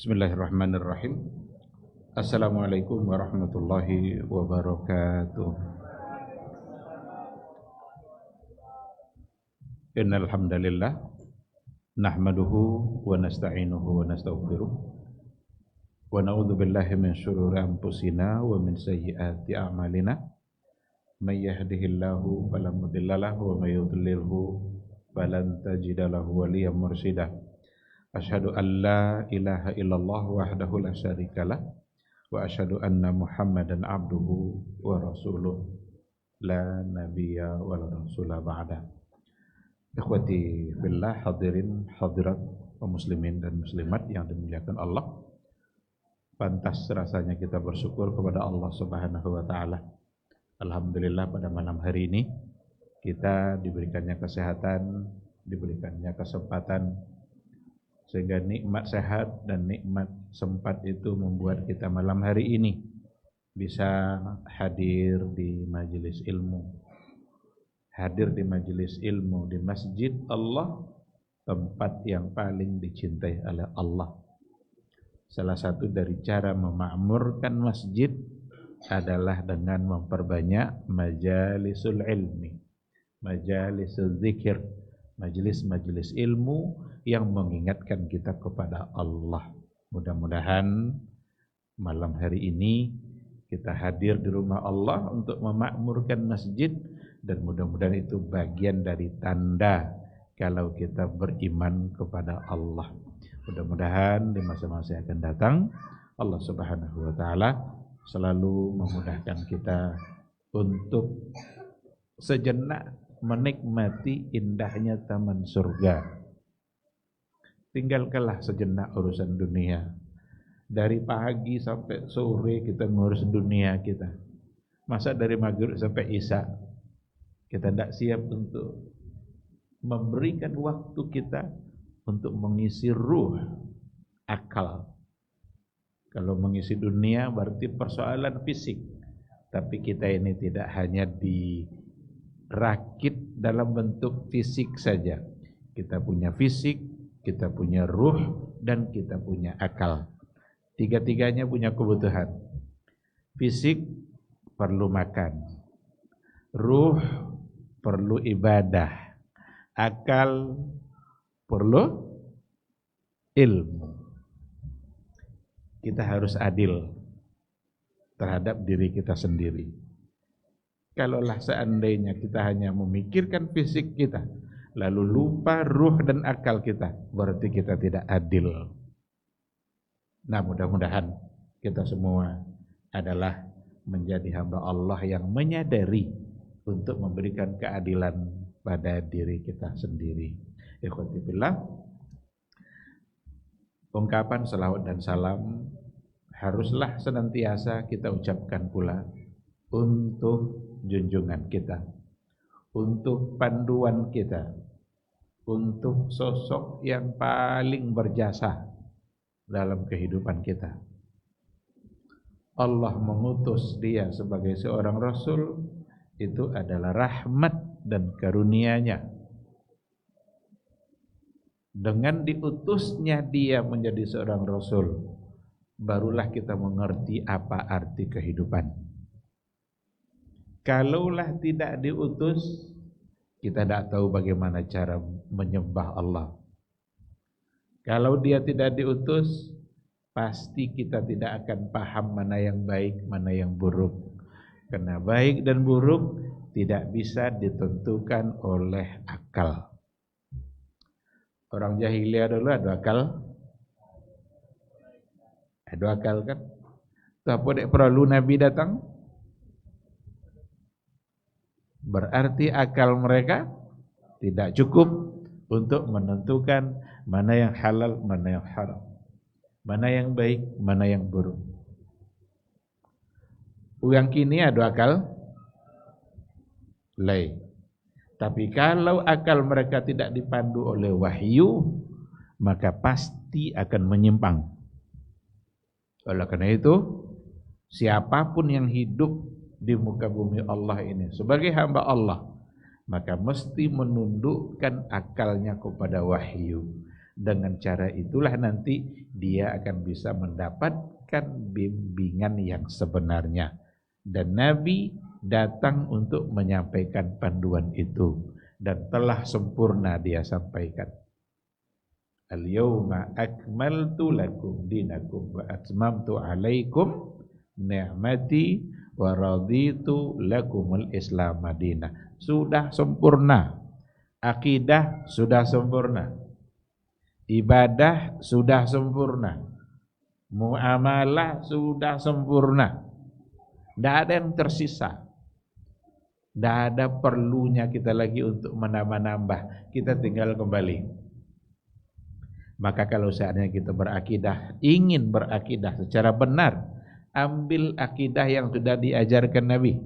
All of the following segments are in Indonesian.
Bismillahirrahmanirrahim. Assalamualaikum warahmatullahi wabarakatuh. Innal hamdalillah nahmaduhu wa nasta'inuhu wa nastaghfiruh wa na'udzu billahi min shururi anfusina wa min sayyiati a'malina. May yahdihillahu fala mudhillalah wa may yudlilhu falan tajida lahu waliyyan mursyida. Asyhadu an la ilaha illallah wahdahu la syarikalah wa asyhadu anna Muhammadan abduhu wa rasuluh la nabiyya wa la rasula ba'da. Ikhwati fillah, hadirin hadirat kaum muslimin dan muslimat yang dimuliakan Allah. Pantas rasanya kita bersyukur kepada Allah Subhanahu wa taala. Alhamdulillah pada malam hari ini kita diberikannya kesehatan, diberikannya kesempatan, sehingga nikmat sehat dan nikmat sempat itu membuat kita malam hari ini bisa hadir di majelis ilmu. Hadir di majelis ilmu di masjid Allah, tempat yang paling dicintai oleh Allah. Salah satu dari cara memakmurkan masjid adalah dengan memperbanyak majalisul ilmi, majalisul zikir, majelis-majelis ilmu yang mengingatkan kita kepada Allah. Mudah-mudahan malam hari ini kita hadir di rumah Allah untuk memakmurkan masjid, dan mudah-mudahan itu bagian dari tanda kalau kita beriman kepada Allah. Mudah-mudahan di masa-masa yang akan datang Allah Subhanahu wa taala selalu memudahkan kita untuk sejenak menikmati indahnya taman surga. Tinggalkanlah sejenak urusan dunia. Dari pagi sampai sore kita ngurus dunia kita. Masa dari maghrib sampai isya kita tidak siap untuk memberikan waktu kita untuk mengisi ruh, akal. Kalau mengisi dunia berarti persoalan fisik. Tapi kita ini tidak hanya dirakit dalam bentuk fisik saja. Kita punya fisik, kita punya ruh, dan kita punya akal. Tiga-tiganya punya kebutuhan. Fisik perlu makan, ruh perlu ibadah, akal perlu ilmu. Kita harus adil terhadap diri kita sendiri. Kalaulah seandainya kita hanya memikirkan fisik kita, lalu lupa ruh dan akal kita, berarti kita tidak adil. Nah, mudah-mudahan kita semua adalah menjadi hamba Allah yang menyadari untuk memberikan keadilan pada diri kita sendiri. Ikhwati fillah, ungkapan salawat dan salam haruslah senantiasa kita ucapkan pula untuk junjungan kita, untuk panduan kita, untuk sosok yang paling berjasa dalam kehidupan kita. Allah mengutus dia sebagai seorang rasul, itu adalah rahmat dan karunia-Nya. Dengan diutusnya dia menjadi seorang rasul, barulah kita mengerti apa arti kehidupan. Kalaulah tidak diutus, kita tidak tahu bagaimana cara menyembah Allah. Kalau dia tidak diutus, pasti kita tidak akan paham mana yang baik, mana yang buruk. Karena baik dan buruk tidak bisa ditentukan oleh akal. Orang jahiliyah dulu ada akal. Ada akal kan? Tapi tidak perlu Nabi datang. Berarti akal mereka tidak cukup untuk menentukan mana yang halal, mana yang haram, mana yang baik, mana yang buruk. Yang kini ada akal lain. Tapi kalau akal mereka tidak dipandu oleh wahyu, maka pasti akan menyimpang. Oleh karena itu, siapapun yang hidup di muka bumi Allah ini sebagai hamba Allah, maka mesti menundukkan akalnya kepada wahyu. Dengan cara itulah nanti dia akan bisa mendapatkan bimbingan yang sebenarnya. Dan Nabi datang untuk menyampaikan panduan itu. Dan telah sempurna dia sampaikan. Al-yawma akmaltu lakum dinakum wa atmamtu alaikum ni'mati wa raditu lakumul Islam madinah. Sudah sempurna. Akidah sudah sempurna. Ibadah sudah sempurna. Muamalah sudah sempurna. Tidak ada yang tersisa. Tidak ada perlunya kita lagi untuk menambah-nambah. Kita tinggal kembali. Maka kalau seandainya kita berakidah, ingin berakidah secara benar, ambil akidah yang sudah diajarkan Nabi.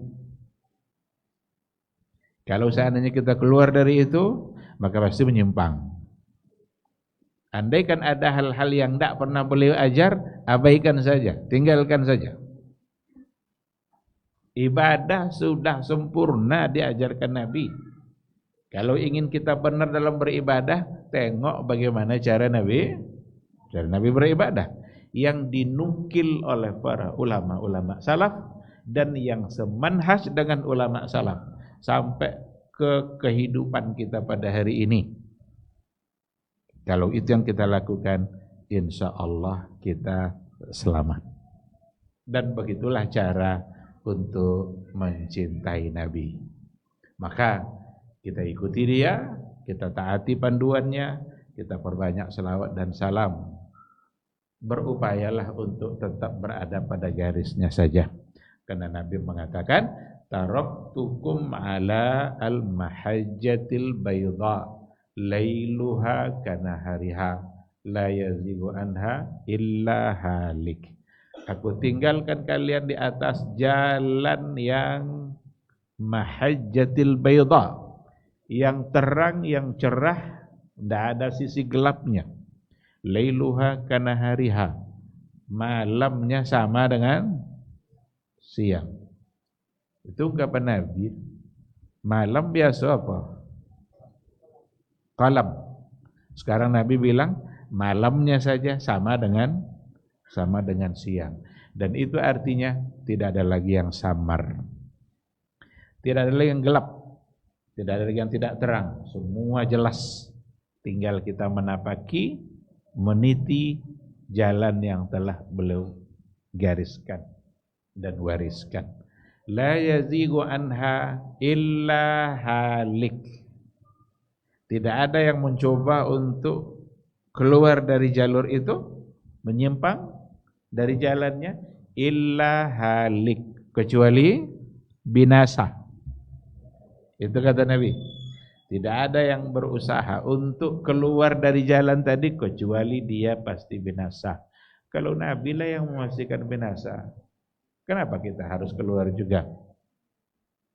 Kalau seandainya kita keluar dari itu, maka pasti menyimpang. Andaikan ada hal-hal yang tidak pernah beliau ajar, abaikan saja, tinggalkan saja. Ibadah sudah sempurna diajarkan Nabi. Kalau ingin kita benar dalam beribadah, tengok bagaimana cara Nabi beribadah yang dinukil oleh para ulama-ulama salaf dan yang semanhaj dengan ulama salaf sampai ke kehidupan kita pada hari ini. Kalau itu yang kita lakukan, insya Allah kita selamat. Dan begitulah cara untuk mencintai Nabi. Maka kita ikuti dia, kita taati panduannya, kita perbanyak selawat dan salam. Berupayalah untuk tetap berada pada garisnya saja. Karena Nabi mengatakan, taraktukum ala al-mahajjatil bayda, lailuha kanahariha, la yazigu anha illa halik. Aku tinggalkan kalian di atas jalan yang mahajjatil bayda, yang terang, yang cerah, tidak ada sisi gelapnya. Lailuha kanahariha, malamnya sama dengan siang. Itu ungkapan Nabi. Malam biasa apa? Qalam. Sekarang Nabi bilang malamnya saja sama dengan siang. Dan itu artinya tidak ada lagi yang samar. Tidak ada lagi yang gelap. Tidak ada lagi yang tidak terang, semua jelas. Tinggal kita menapaki, meniti jalan yang telah beliau gariskan dan wariskan. La yazigu anha illa halik. Tidak ada yang mencoba untuk keluar dari jalur itu, menyimpang dari jalannya, illa halik, kecuali binasa. Itu kata Nabi. Tidak ada yang berusaha untuk keluar dari jalan tadi kecuali dia pasti binasa. Kalau Nabi lah yang memastikan binasa, kenapa kita harus keluar juga?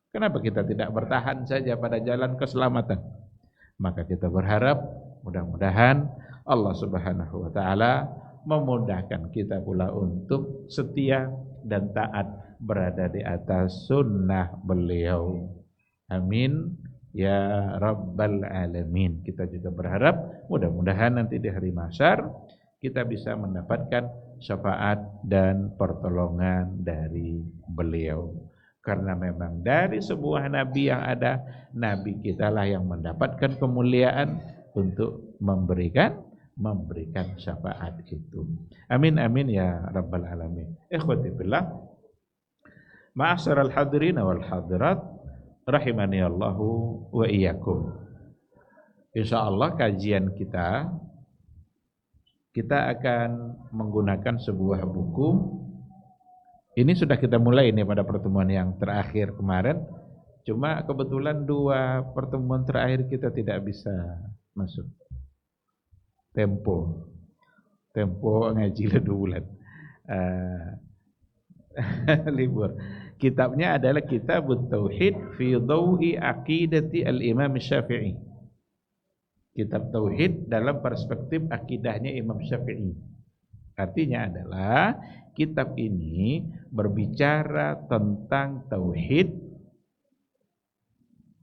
Kenapa kita tidak bertahan saja pada jalan keselamatan? Maka kita berharap mudah-mudahan Allah Subhanahu wa taala memudahkan kita pula untuk setia dan taat berada di atas sunnah beliau. Amin ya rabbal alamin. Kita juga berharap mudah-mudahan nanti di hari mahsyar kita bisa mendapatkan syafaat dan pertolongan dari beliau. Karena memang dari sebuah nabi yang ada, nabi kitalah yang mendapatkan kemuliaan untuk memberikan syafaat itu. Amin amin ya rabbal alamin. Ikhwati fillah, ma'asyiral hadirin wal hadirat, rahimani Allahu wa iyyakum. Insyaallah kajian kita akan menggunakan sebuah buku. Ini sudah kita mulai ini pada pertemuan yang terakhir kemarin. Cuma kebetulan 2 pertemuan terakhir kita tidak bisa masuk. Tempo ngaji 2 bulan. Libur. Kitabnya adalah Kitabut Tauhid fi Dhau'i Aqidati al-Imam Syafi'i. Kitab Tauhid dalam perspektif akidahnya Imam Syafi'i. Artinya adalah kitab ini berbicara tentang tauhid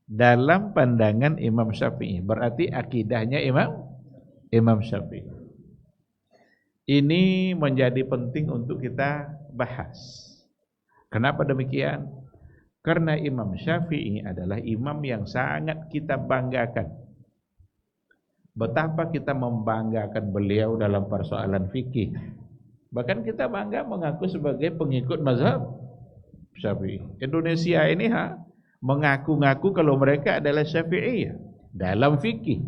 dalam pandangan Imam Syafi'i. Berarti akidahnya Imam Imam Syafi'i. Ini menjadi penting untuk kita bahas. Kenapa demikian? Karena Imam Syafi'i adalah imam yang sangat kita banggakan. Betapa kita membanggakan beliau dalam persoalan fikih. Bahkan kita bangga mengaku sebagai pengikut mazhab Syafi'i. Indonesia ini mengaku-ngaku kalau mereka adalah Syafi'i dalam fikih.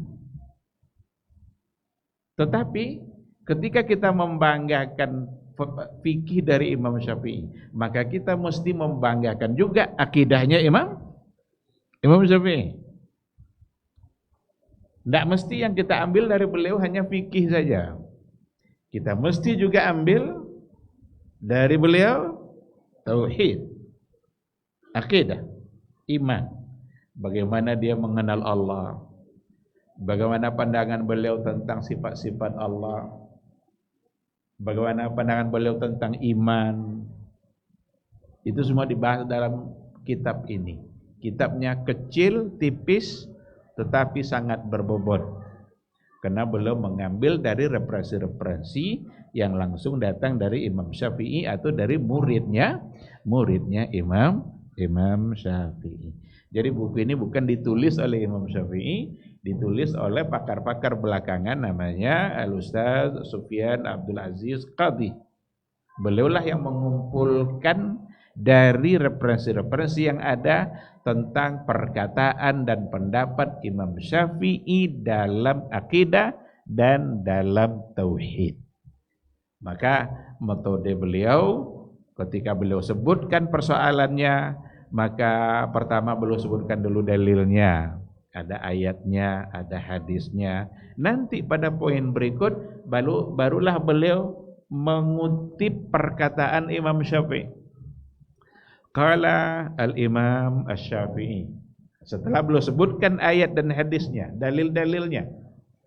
Tetapi ketika kita membanggakan fikih dari Imam Syafi'i, maka kita mesti membanggakan juga akidahnya Imam Syafi'i. Tidak mesti yang kita ambil dari beliau hanya fikih saja. Kita mesti juga ambil dari beliau tauhid, akidah, iman. Bagaimana dia mengenal Allah, bagaimana pandangan beliau tentang sifat-sifat Allah, bagaimana pandangan beliau tentang iman. Itu semua dibahas dalam kitab ini. Kitabnya kecil, tipis, tetapi sangat berbobot. Karena beliau mengambil dari referensi-referensi yang langsung datang dari Imam Syafi'i atau dari muridnya Imam Syafi'i. Jadi buku ini bukan ditulis oleh Imam Syafi'i, ditulis oleh pakar-pakar belakangan namanya Al-Ustaz Sufyan Abdul Aziz Qadhi. Beliaulah yang mengumpulkan dari referensi-referensi yang ada tentang perkataan dan pendapat Imam Syafi'i dalam akidah dan dalam tauhid. Maka metode beliau ketika beliau sebutkan persoalannya, maka pertama beliau sebutkan dulu dalilnya, ada ayatnya, ada hadisnya. Nanti pada poin berikut barulah beliau mengutip perkataan Imam Syafi'i. Qala al-Imam Asy-Syafi'i. Setelah beliau sebutkan ayat dan hadisnya, dalil-dalilnya,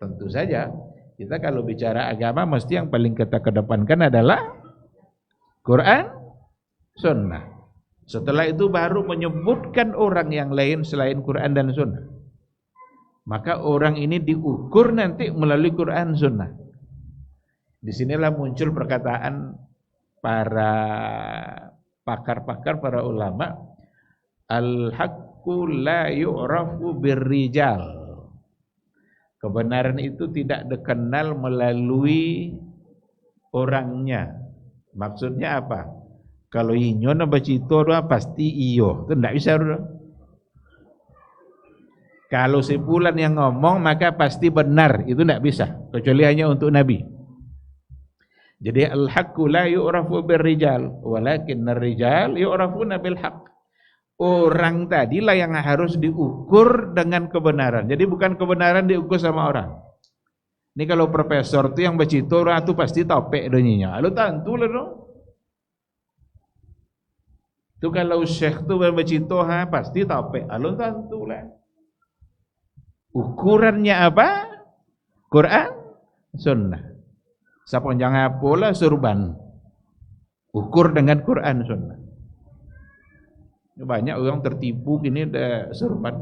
tentu saja kita kalau bicara agama mesti yang paling kita kedepankan adalah Quran, Sunnah. Setelah itu baru menyebutkan orang yang lain selain Quran dan Sunnah. Maka orang ini diukur nanti melalui Quran, Sunnah. Disinilah muncul perkataan para pakar-pakar, para ulama, al-haqqu la yu'rafu birrijal. Kebenaran itu tidak dikenal melalui orangnya. Maksudnya apa? Kalau inyo na bacito pasti iyo, itu tidak bisa. Kalau sebulan yang ngomong maka pasti benar, itu tidak bisa, kecuali hanya untuk Nabi. Jadi al-haqqu la yu'rafu birrijal, walakinnar rijal yu'rafuna bil haqq. Orang tadilah yang harus diukur dengan kebenaran. Jadi bukan kebenaran diukur sama orang. Ini kalau profesor itu yang bacito itu pasti topek doninya. Lalu tentu lah dong. Itu kalau syekh itu bacito pasti topek. Lalu tentu lah. Ukurannya apa? Quran, Sunnah. Sepanjang apalah surban, ukur dengan Quran Sunnah. Banyak orang tertipu gini ada surban,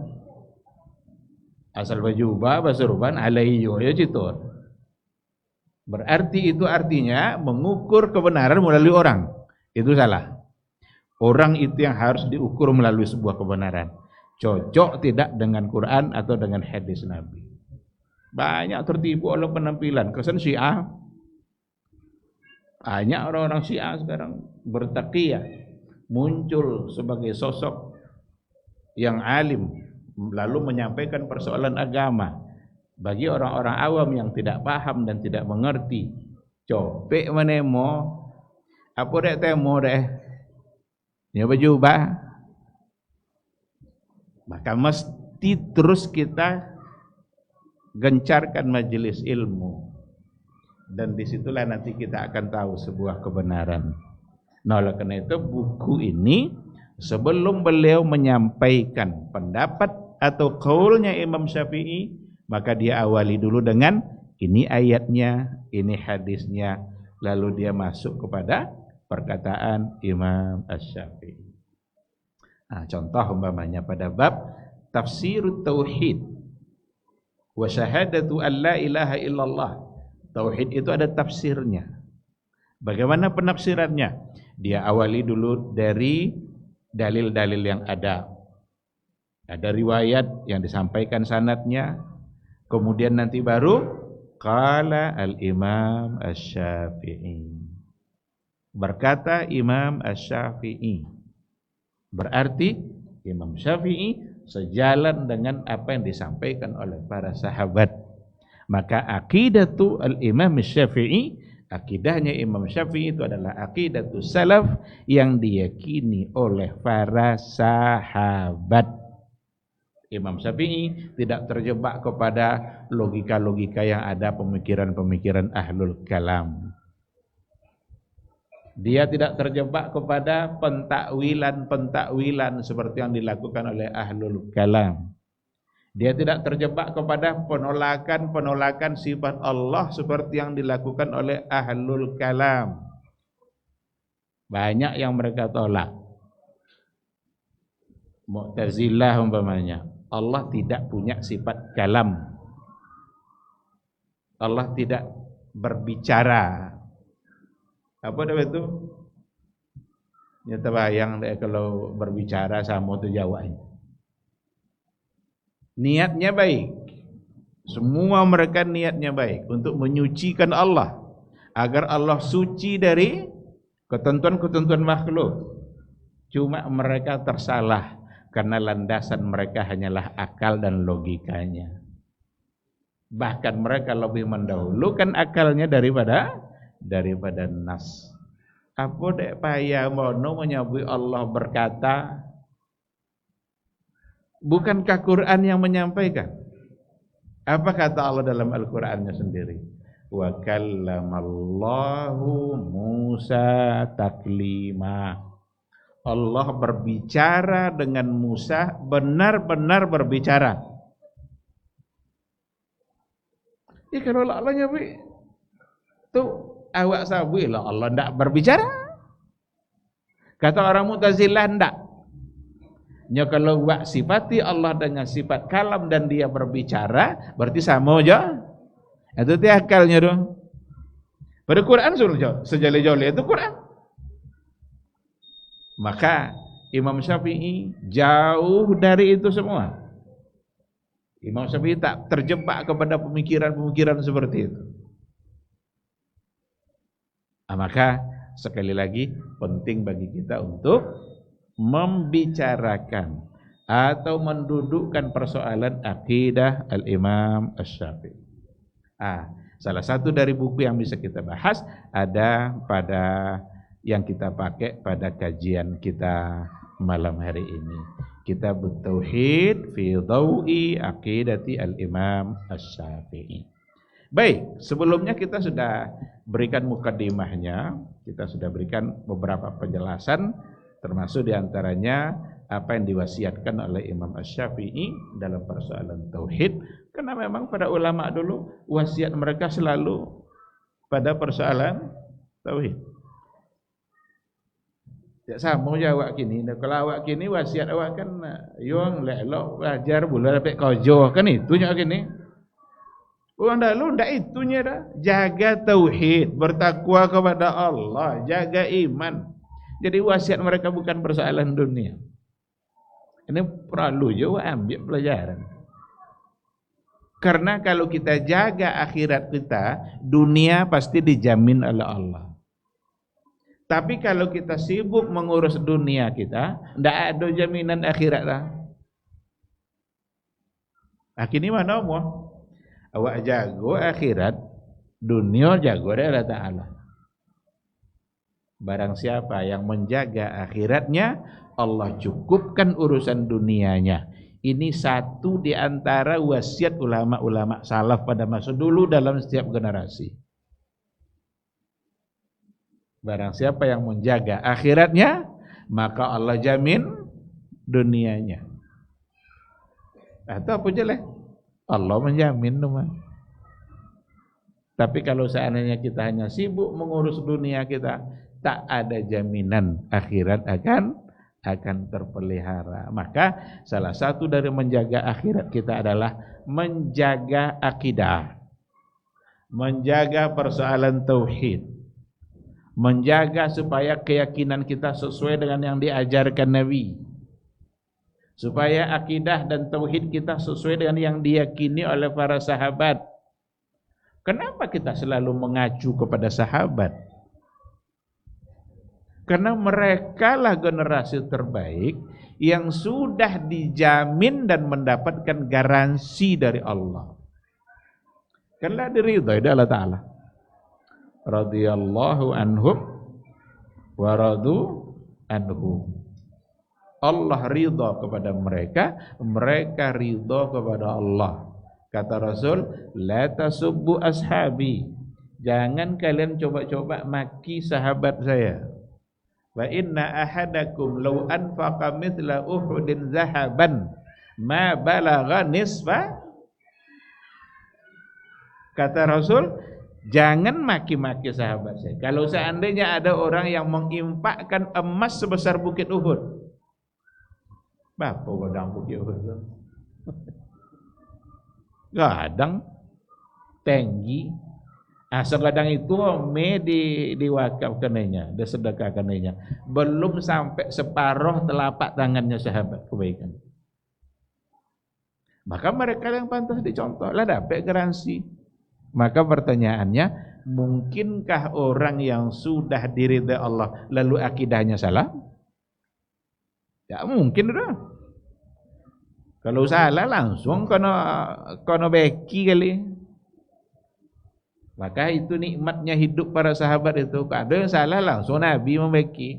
asal baju ubah surban alaiyo ya citor. Berarti itu artinya mengukur kebenaran melalui orang. Itu salah. Orang itu yang harus diukur melalui sebuah kebenaran. Cocok tidak dengan Quran atau dengan hadis Nabi. Banyak tertipu oleh penampilan. Kesan Syiah. Banyak orang-orang Syiah sekarang bertaqiyah, muncul sebagai sosok yang alim, lalu menyampaikan persoalan agama bagi orang-orang awam yang tidak paham dan tidak mengerti. Copek menemo, apa dek temo deh, ya baju maka mesti terus kita gencarkan majelis ilmu. Dan disitulah nanti kita akan tahu sebuah kebenaran. Nah, oleh karena itu buku ini sebelum beliau menyampaikan pendapat atau qaulnya Imam Syafi'i, maka dia awali dulu dengan ini ayatnya, ini hadisnya, lalu dia masuk kepada perkataan Imam Asy-Syafi'i. Nah, contoh umpamanya pada bab tafsir tauhid. Wa syahadatu an la ilaha illallah. Tauhid itu ada tafsirnya. Bagaimana penafsirannya? Dia awali dulu dari dalil-dalil yang ada. Ada riwayat yang disampaikan sanadnya, kemudian nanti baru qala al-Imam Asy-Syafi'i. Berkata Imam Asy-Syafi'i. Berarti Imam Syafi'i sejalan dengan apa yang disampaikan oleh para sahabat. Maka aqidatu al-Imam Syafi'i, akidahnya Imam Syafi'i itu adalah aqidatu salaf yang diyakini oleh para sahabat. Imam Syafi'i tidak terjebak kepada logika-logika yang ada, pemikiran-pemikiran ahlul kalam. Dia tidak terjebak kepada pentakwilan seperti yang dilakukan oleh ahlul kalam. Dia tidak terjebak kepada penolakan sifat Allah seperti yang dilakukan oleh ahlul kalam. Banyak yang mereka tolak. Mu'tazilah umpamanya, Allah tidak punya sifat kalam. Allah tidak berbicara. Apa dia itu? Nyata bayang deh kalau berbicara sama tu jawabnya. Niatnya baik. Semua mereka niatnya baik untuk menyucikan Allah agar Allah suci dari ketentuan-ketentuan makhluk. Cuma mereka tersalah karena landasan mereka hanyalah akal dan logikanya. Bahkan mereka lebih mendahulukan akalnya daripada nas. Apa dek payah mono menyebut Allah berkata? Bukankah Quran yang menyampaikan? Apa kata Allah dalam Al-Qur'annya sendiri? Wa kallamallahu Musa taklima. Allah berbicara dengan Musa, benar-benar berbicara. Ya kalau Allah nyebut tu awak sabui lah Allah tidak berbicara. Kata orang Mu'tazilah tidak. Ya kalau awak sifati Allah dengan sifat kalam dan dia berbicara, berarti sama aja. Itu dia akalnya dong. Pada Quran suruh sejali-jali itu Quran. Maka Imam Syafi'i jauh dari itu semua. Imam Syafi'i tak terjebak kepada pemikiran-pemikiran seperti itu. Maka sekali lagi penting bagi kita untuk membicarakan atau mendudukkan persoalan akidah al-Imam Asy-Syafi'i. Salah satu dari buku yang bisa kita bahas ada pada yang kita pakai pada kajian kita malam hari ini. Kitab Tauhid fi Dhawi Aqidati al-Imam Asy-Syafi'i. Baik, sebelumnya kita sudah berikan mukaddimahnya, kita sudah berikan beberapa penjelasan, termasuk diantaranya apa yang diwasiatkan oleh Imam Asy-Syafi'i dalam persoalan tauhid, karena memang pada ulama dulu wasiat mereka selalu pada persoalan tauhid. Tak sama je awak kini. Kalau awak kini wasiat awak kan yang lelok belajar bulan dapat kojo kan itu nya kini. Orang dahulu ndak itunya dah. Jaga tauhid, bertakwa kepada Allah, jaga iman. Jadi wasiat mereka bukan persoalan dunia. Ini perlu juga ambil pelajaran. Karena kalau kita jaga akhirat kita, dunia pasti dijamin oleh Allah. Tapi kalau kita sibuk mengurus dunia kita, ndak ada jaminan akhirat lah. Akhirnya mana mau? Awak jago akhirat, dunia jago dari Allah Ta'ala. Barang siapa yang menjaga akhiratnya, Allah cukupkan urusan dunianya. Ini satu di antara wasiat ulama-ulama salaf pada masa dulu dalam setiap generasi. Barang siapa yang menjaga akhiratnya, maka Allah jamin dunianya. Atau apa jelek? Allah menjamin teman. Tapi kalau seandainya kita hanya sibuk mengurus dunia kita, tak ada jaminan akhirat akan akan terpelihara. Maka salah satu dari menjaga akhirat kita adalah menjaga akidah, menjaga persoalan tauhid, menjaga supaya keyakinan kita sesuai dengan yang diajarkan Nabi, supaya akidah dan tauhid kita sesuai dengan yang diyakini oleh para sahabat. Kenapa kita selalu mengacu kepada sahabat? Karena mereka lah generasi terbaik yang sudah dijamin dan mendapatkan garansi dari Allah. Karena diridhai oleh Allah Ta'ala. Radhiyallahu anhum wa radu anhu. Allah ridha kepada mereka, mereka ridha kepada Allah. Kata Rasul, la tasubbu ashabi. Jangan kalian coba-coba maki sahabat saya. Wa inna ahadakum law anfaqa mithla Uhudin zahaban ma balagha nisfa. Kata Rasul, jangan maki-maki sahabat saya. Kalau seandainya ada orang yang menginfakkan emas sebesar bukit Uhud, berapa godang bukit Uhud? Gadang tinggi. Segadang itu diwakafkannya, disedekahkannya. Belum sampai separuh telapak tangannya sahabat kebaikan. Maka mereka yang pantas dicontoh lah dapat garansi. Maka pertanyaannya, mungkinkah orang yang sudah diridhai Allah lalu akidahnya salah? Ya mungkin dah. Kalau salah langsung kono beki kali. Maka itu nikmatnya hidup para sahabat itu. Kalau ada yang salah langsung Nabi membaiki.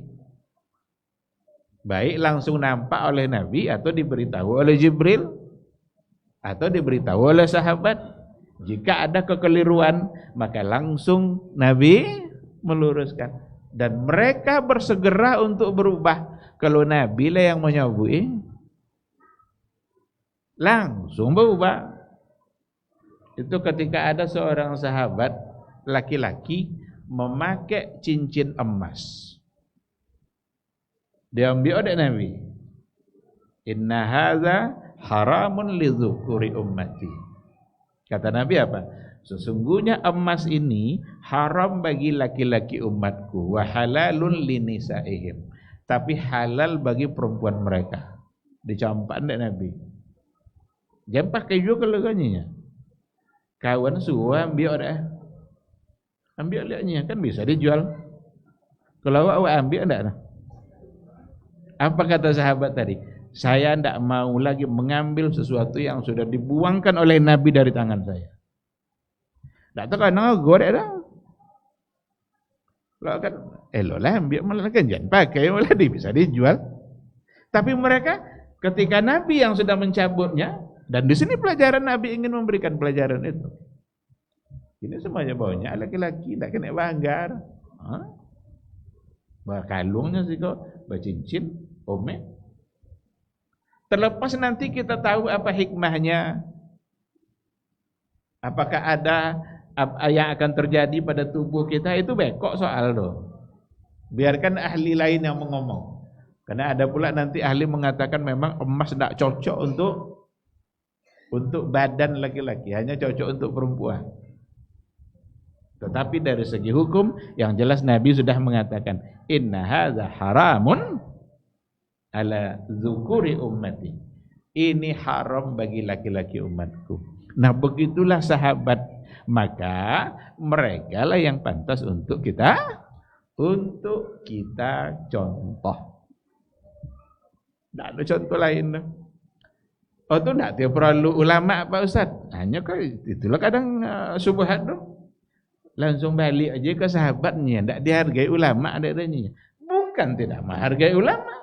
Baik langsung nampak oleh Nabi atau diberitahu oleh Jibril atau diberitahu oleh sahabat. Jika ada kekeliruan maka langsung Nabi meluruskan. Dan mereka bersegera untuk berubah. Kalau Nabi lah yang menyabui, langsung berubah. Itu ketika ada seorang sahabat laki-laki memakai cincin emas. Dia ambil oleh Nabi. Inna hadza haramun lidzukuri ummati. Kata Nabi apa? Sesungguhnya emas ini haram bagi laki-laki umatku, wa halalun linisaihim. Tapi halal bagi perempuan mereka. Dicampak oleh Nabi. Jangan pakai juga leganya. Kawan suruh ambil dah. Ambil lihatnya kan bisa dijual. Kalau awak ambil enggak dah. Apa kata sahabat tadi? Saya enggak mau lagi mengambil sesuatu yang sudah dibuangkan oleh Nabi dari tangan saya. Enggak tahu kan gorek dah. Kalau kan lah ambil malah kan jangan pakai malah bisa dijual. Tapi mereka ketika Nabi yang sudah mencabutnya. Dan di sini pelajaran Nabi ingin memberikan pelajaran itu. Ini semuanya baunya laki-laki, tak kena banggar. Kalungnya sih kok, bercincin, omek. Terlepas nanti kita tahu apa hikmahnya. Apakah ada yang akan terjadi pada tubuh kita, itu bekok soal itu. Biarkan ahli lain yang mengomong. Karena ada pula nanti ahli mengatakan memang emas tidak cocok untuk badan laki-laki, hanya cocok untuk perempuan. Tetapi dari segi hukum yang jelas Nabi sudah mengatakan inna hadza haramun ala dzukuri ummati. Ini haram bagi laki-laki umatku. Nah, begitulah sahabat. Maka mereka lah yang pantas untuk kita contoh. Tidak ada contoh lain. Oh itu tidak perlu ulama Pak Ustaz. Hanya kok itulah kadang subhat tu. Langsung balik aja ke sahabatnya, tidak dihargai ulama adanya. Bukan tidak menghargai ulama.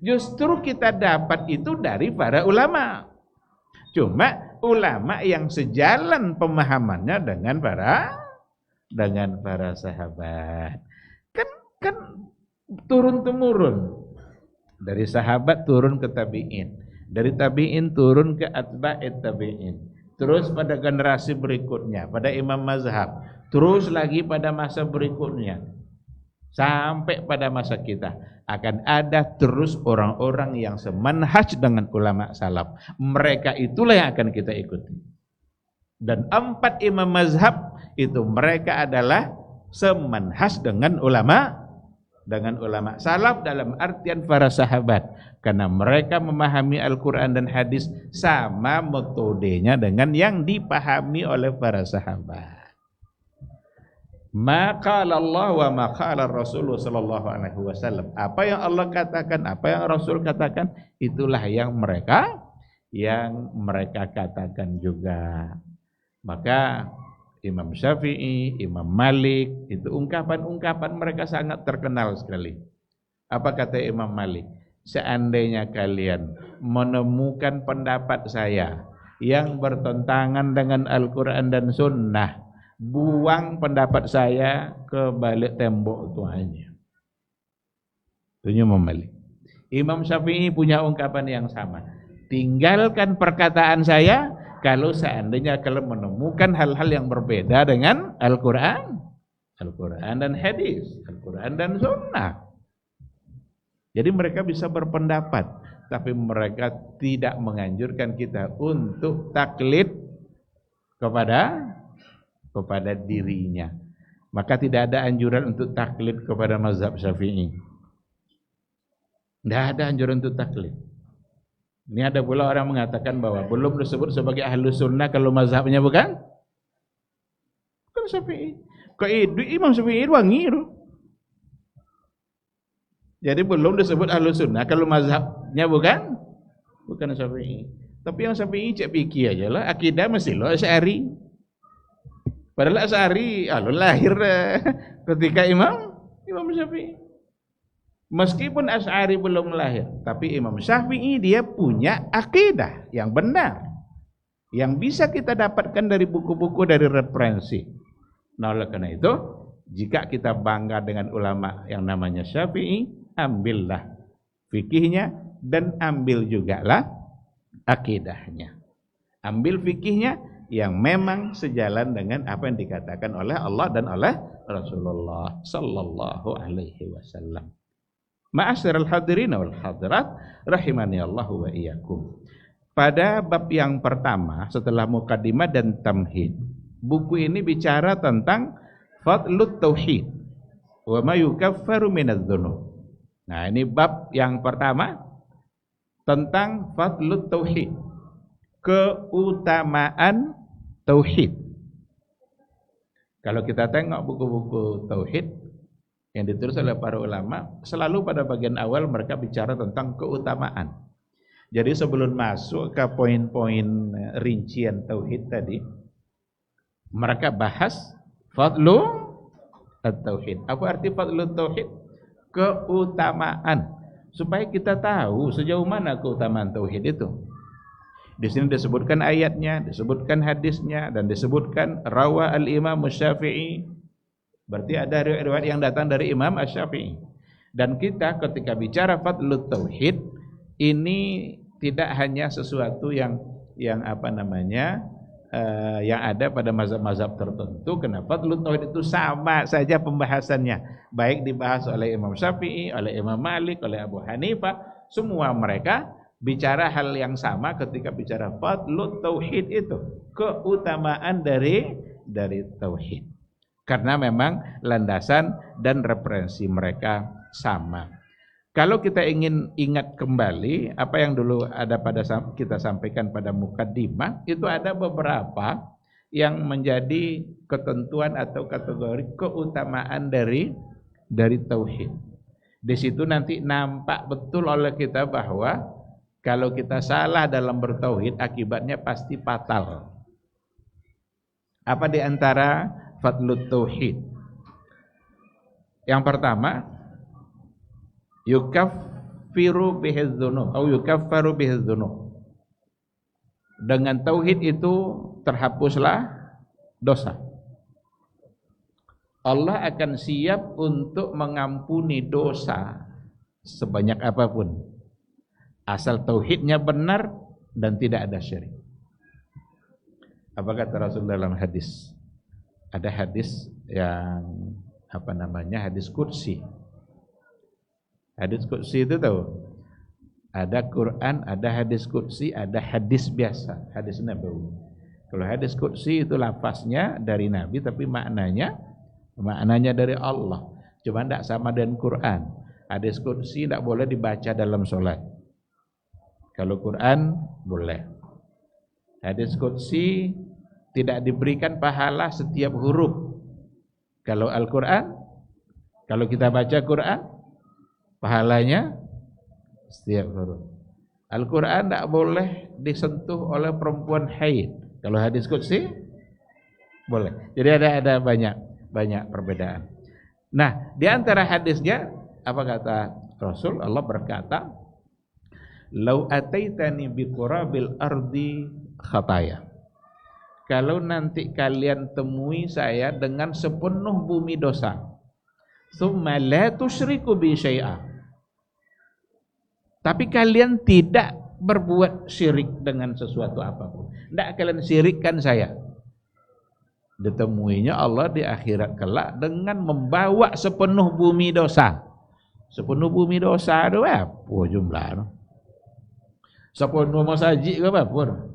Justru kita dapat itu dari para ulama. Cuma ulama yang sejalan pemahamannya dengan para sahabat. Kan turun temurun. Dari sahabat turun ke tabi'in. Dari tabi'in turun ke atba'it tabi'in. Terus pada generasi berikutnya, pada imam mazhab. Terus lagi pada masa berikutnya. Sampai pada masa kita akan ada terus orang-orang yang semanhaj dengan ulama salaf. Mereka itulah yang akan kita ikuti. Dan 4 imam mazhab itu mereka adalah semanhaj dengan ulama salaf dalam artian para sahabat, karena mereka memahami Al-Quran dan hadis sama metodenya dengan yang dipahami oleh para sahabat. Maka Allah wa maka Rasulullah sallallahu alaihi wasallam. Apa yang Allah katakan, apa yang Rasul katakan, itulah yang mereka katakan juga. Maka Imam Syafi'i, Imam Malik, itu ungkapan-ungkapan mereka sangat terkenal sekali. Apa kata Imam Malik? Seandainya kalian menemukan pendapat saya yang bertentangan dengan Al-Quran dan Sunnah, buang pendapat saya ke balik tembok itu aja. Itu Imam Malik. Imam Syafi'i punya ungkapan yang sama. Tinggalkan perkataan saya kalau seandainya kalian menemukan hal-hal yang berbeda dengan Al-Quran dan hadis, Al-Quran dan Sunnah. Jadi mereka bisa berpendapat, tapi mereka tidak menganjurkan kita untuk taklid kepada dirinya. Maka tidak ada anjuran untuk taklid kepada mazhab Syafi'i. Tidak ada anjuran untuk taklid. Ini ada pula orang mengatakan bahwa belum disebut sebagai ahlu sunnah kalau mazhabnya bukan Syafi'i. Kok Imam Syafi'i wangi itu. Jadi belum disebut ahlu sunnah kalau mazhabnya bukan Syafi'i. Tapi yang Syafi'i cek fikih aja lah, akidah mesti lo Asy'ari. Padahal Asy'ari lahir ketika Imam Syafi'i. Meskipun Asy'ari belum lahir, tapi Imam Syafi'i dia punya akidah yang benar, yang bisa kita dapatkan dari buku-buku, dari referensi. Nah, oleh karena itu, jika kita bangga dengan ulama yang namanya Syafi'i, ambillah fikihnya dan ambil juga lah akidahnya. Ambil fikihnya yang memang sejalan dengan apa yang dikatakan oleh Allah dan oleh Rasulullah sallallahu alaihi wasallam. Ma'asyiral hadirin wal hadirat rahimani Allah wa iyyakum. Pada bab yang pertama setelah mukaddimah dan tamhid, buku ini bicara tentang fadlut tauhid wa ma yukaffaru minadz dzunub. Nah, ini bab yang pertama tentang fadlut tauhid, keutamaan tauhid. Kalau kita tengok buku-buku tauhid yang ditulis oleh para ulama, selalu pada bagian awal mereka bicara tentang keutamaan. Jadi sebelum masuk ke poin-poin rincian tauhid tadi, mereka bahas fadlu at-tauhid. Apa arti fadlu tauhid? Keutamaan. Supaya kita tahu sejauh mana keutamaan tauhid itu. Di sini disebutkan ayatnya, disebutkan hadisnya, dan disebutkan rawa al-Imam Syafi'i. Berarti ada riwayat yang datang dari Imam Asy-Syafi'i. Dan kita ketika bicara fadlut tauhid, ini tidak hanya sesuatu yang yang ada pada mazhab-mazhab tertentu. Karena fadlut tauhid itu sama saja pembahasannya, baik dibahas oleh Imam Syafi'i, oleh Imam Malik, oleh Abu Hanifah, semua mereka bicara hal yang sama ketika bicara fadlut tauhid itu, keutamaan dari tauhid. Karena memang landasan dan referensi mereka sama. Kalau kita ingin ingat kembali apa yang dulu ada pada kita sampaikan pada mukaddimah, itu ada beberapa yang menjadi ketentuan atau kategori keutamaan dari tauhid. Di situ nanti nampak betul oleh kita bahwa kalau kita salah dalam bertauhid, akibatnya pasti fatal. Apa di antara fadlut tauhid? Yang pertama, yukaffiru bihiz dzunub atau yukaffaru bihiz dzunub. Dengan tauhid itu terhapuslah dosa. Allah akan siap untuk mengampuni dosa sebanyak apapun, asal tauhidnya benar dan tidak ada syirik. Apa kata Rasul dalam hadis? Ada hadis yang apa namanya, hadis qudsi. Hadis qudsi itu tahu? Ada Quran, ada hadis qudsi, ada hadis biasa, hadis nabawi. Kalau hadis qudsi itu lafaznya dari Nabi tapi maknanya dari Allah. Cuma tidak sama dengan Quran. Hadis qudsi tidak boleh dibaca dalam sholat. Kalau Quran boleh. Hadis qudsi tidak diberikan pahala setiap huruf. Kalau Al-Quran, kalau kita baca Quran, pahalanya setiap huruf. Al-Quran tidak boleh disentuh oleh perempuan haid. Kalau hadis qudsi boleh. Jadi ada banyak perbedaan. Nah, di antara hadisnya apa kata Rasul? Allah berkata, "Lau ataitani biqurabil ardi khataya." Kalau nanti kalian temui saya dengan sepenuh bumi dosa, tsumma la tusyriku bi syai'a. Tapi kalian tidak berbuat syirik dengan sesuatu apapun. Tidak kalian syirikkan saya. Ditemuinya Allah di akhirat kelak dengan membawa sepenuh bumi dosa. Sepenuh bumi dosa itu apa jumlah? Sepenuh masjid ke apa?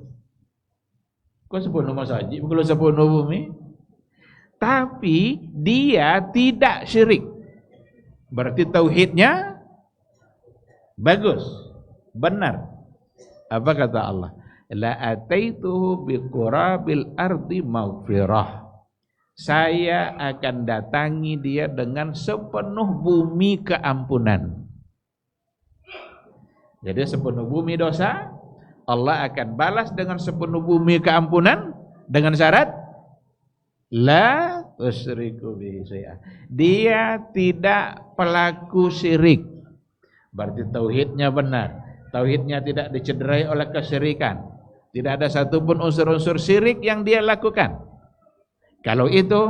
Kok sepenuh masjid? Kalau sepenuh bumi? Tapi dia tidak syirik. Berarti tauhidnya bagus, benar. Apa kata Allah? La ataituhu biqurabil ardi maghfirah. Saya akan datangi dia dengan sepenuh bumi keampunan. Jadi sepenuh bumi dosa, Allah akan balas dengan sepenuh bumi keampunan dengan syarat la tusyriku bihi syai'a. Dia tidak pelaku syirik. Berarti tauhidnya benar. Tauhidnya tidak dicederai oleh kesyirikan. Tidak ada satupun unsur-unsur syirik yang dia lakukan. Kalau itu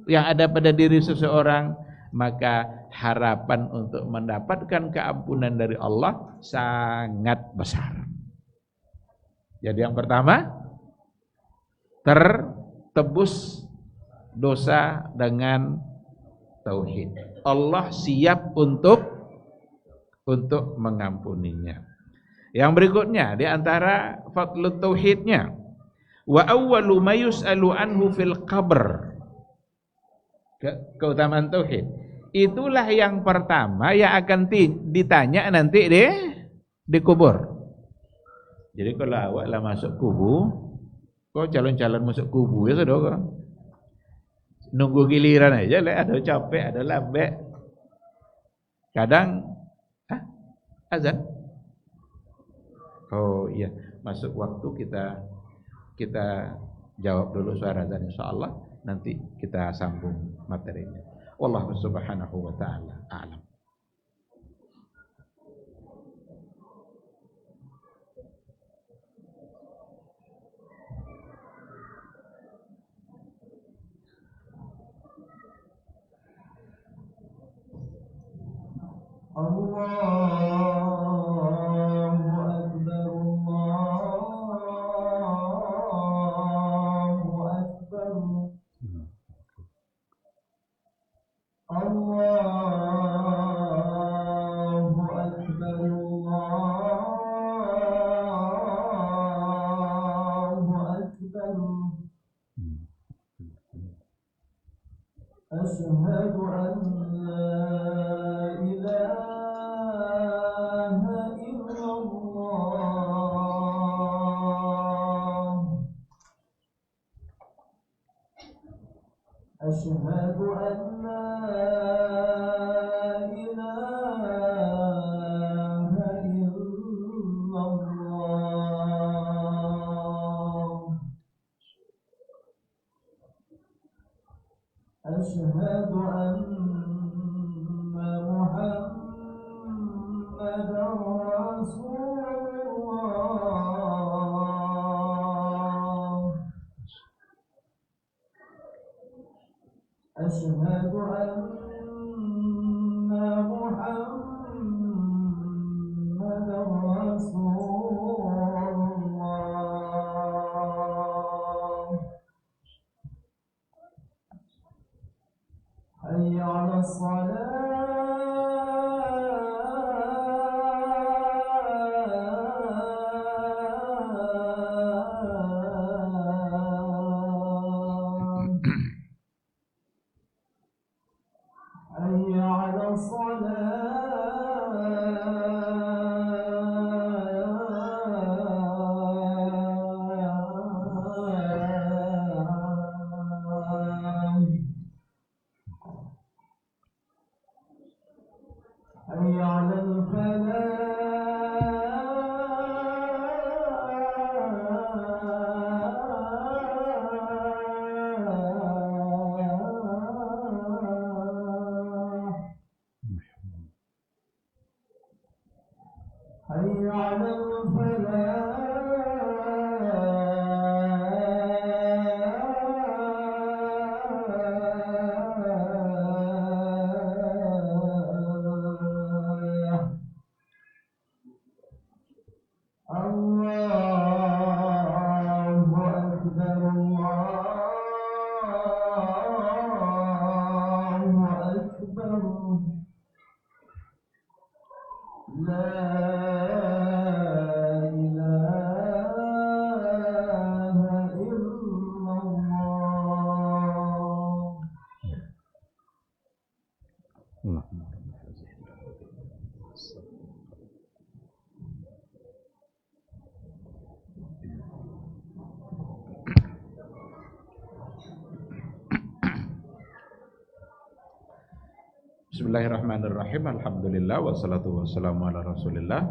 yang ada pada diri seseorang, maka harapan untuk mendapatkan keampunan dari Allah sangat besar. Jadi yang pertama, tertebus dosa dengan tauhid. Allah siap untuk mengampuninya. Yang berikutnya di antara fadlut tauhidnya, wa awwalu ma yus'alu anhu fil qabr. Keutamaan tauhid. Itulah yang pertama yang akan ditanya nanti di kubur. Jadi kalau awak lah masuk kubu, kau calon-calon masuk kubu ya saudara. Nunggu giliran aja lah, ada capek, ada lambat. Kadang azan. Oh iya, masuk waktu kita jawab dulu suara azan insyaallah, nanti kita sambung materinya. Wallahu subhanahu wa ta'ala a'lam. أشهد أن لا إله إلا الله أشهد أن لا إله إلا الله أشهد أن محمدا رسول الله أشهد أن محمدا رسول الله حي على الصلاة حي على الصلاة حي على الفلاح حي على الفلاح الله أكبر الله أكبر لا إله إلا الله Bismillahirrahmanirrahim. Alhamdulillah wassalatu wassalamu ala Rasulillah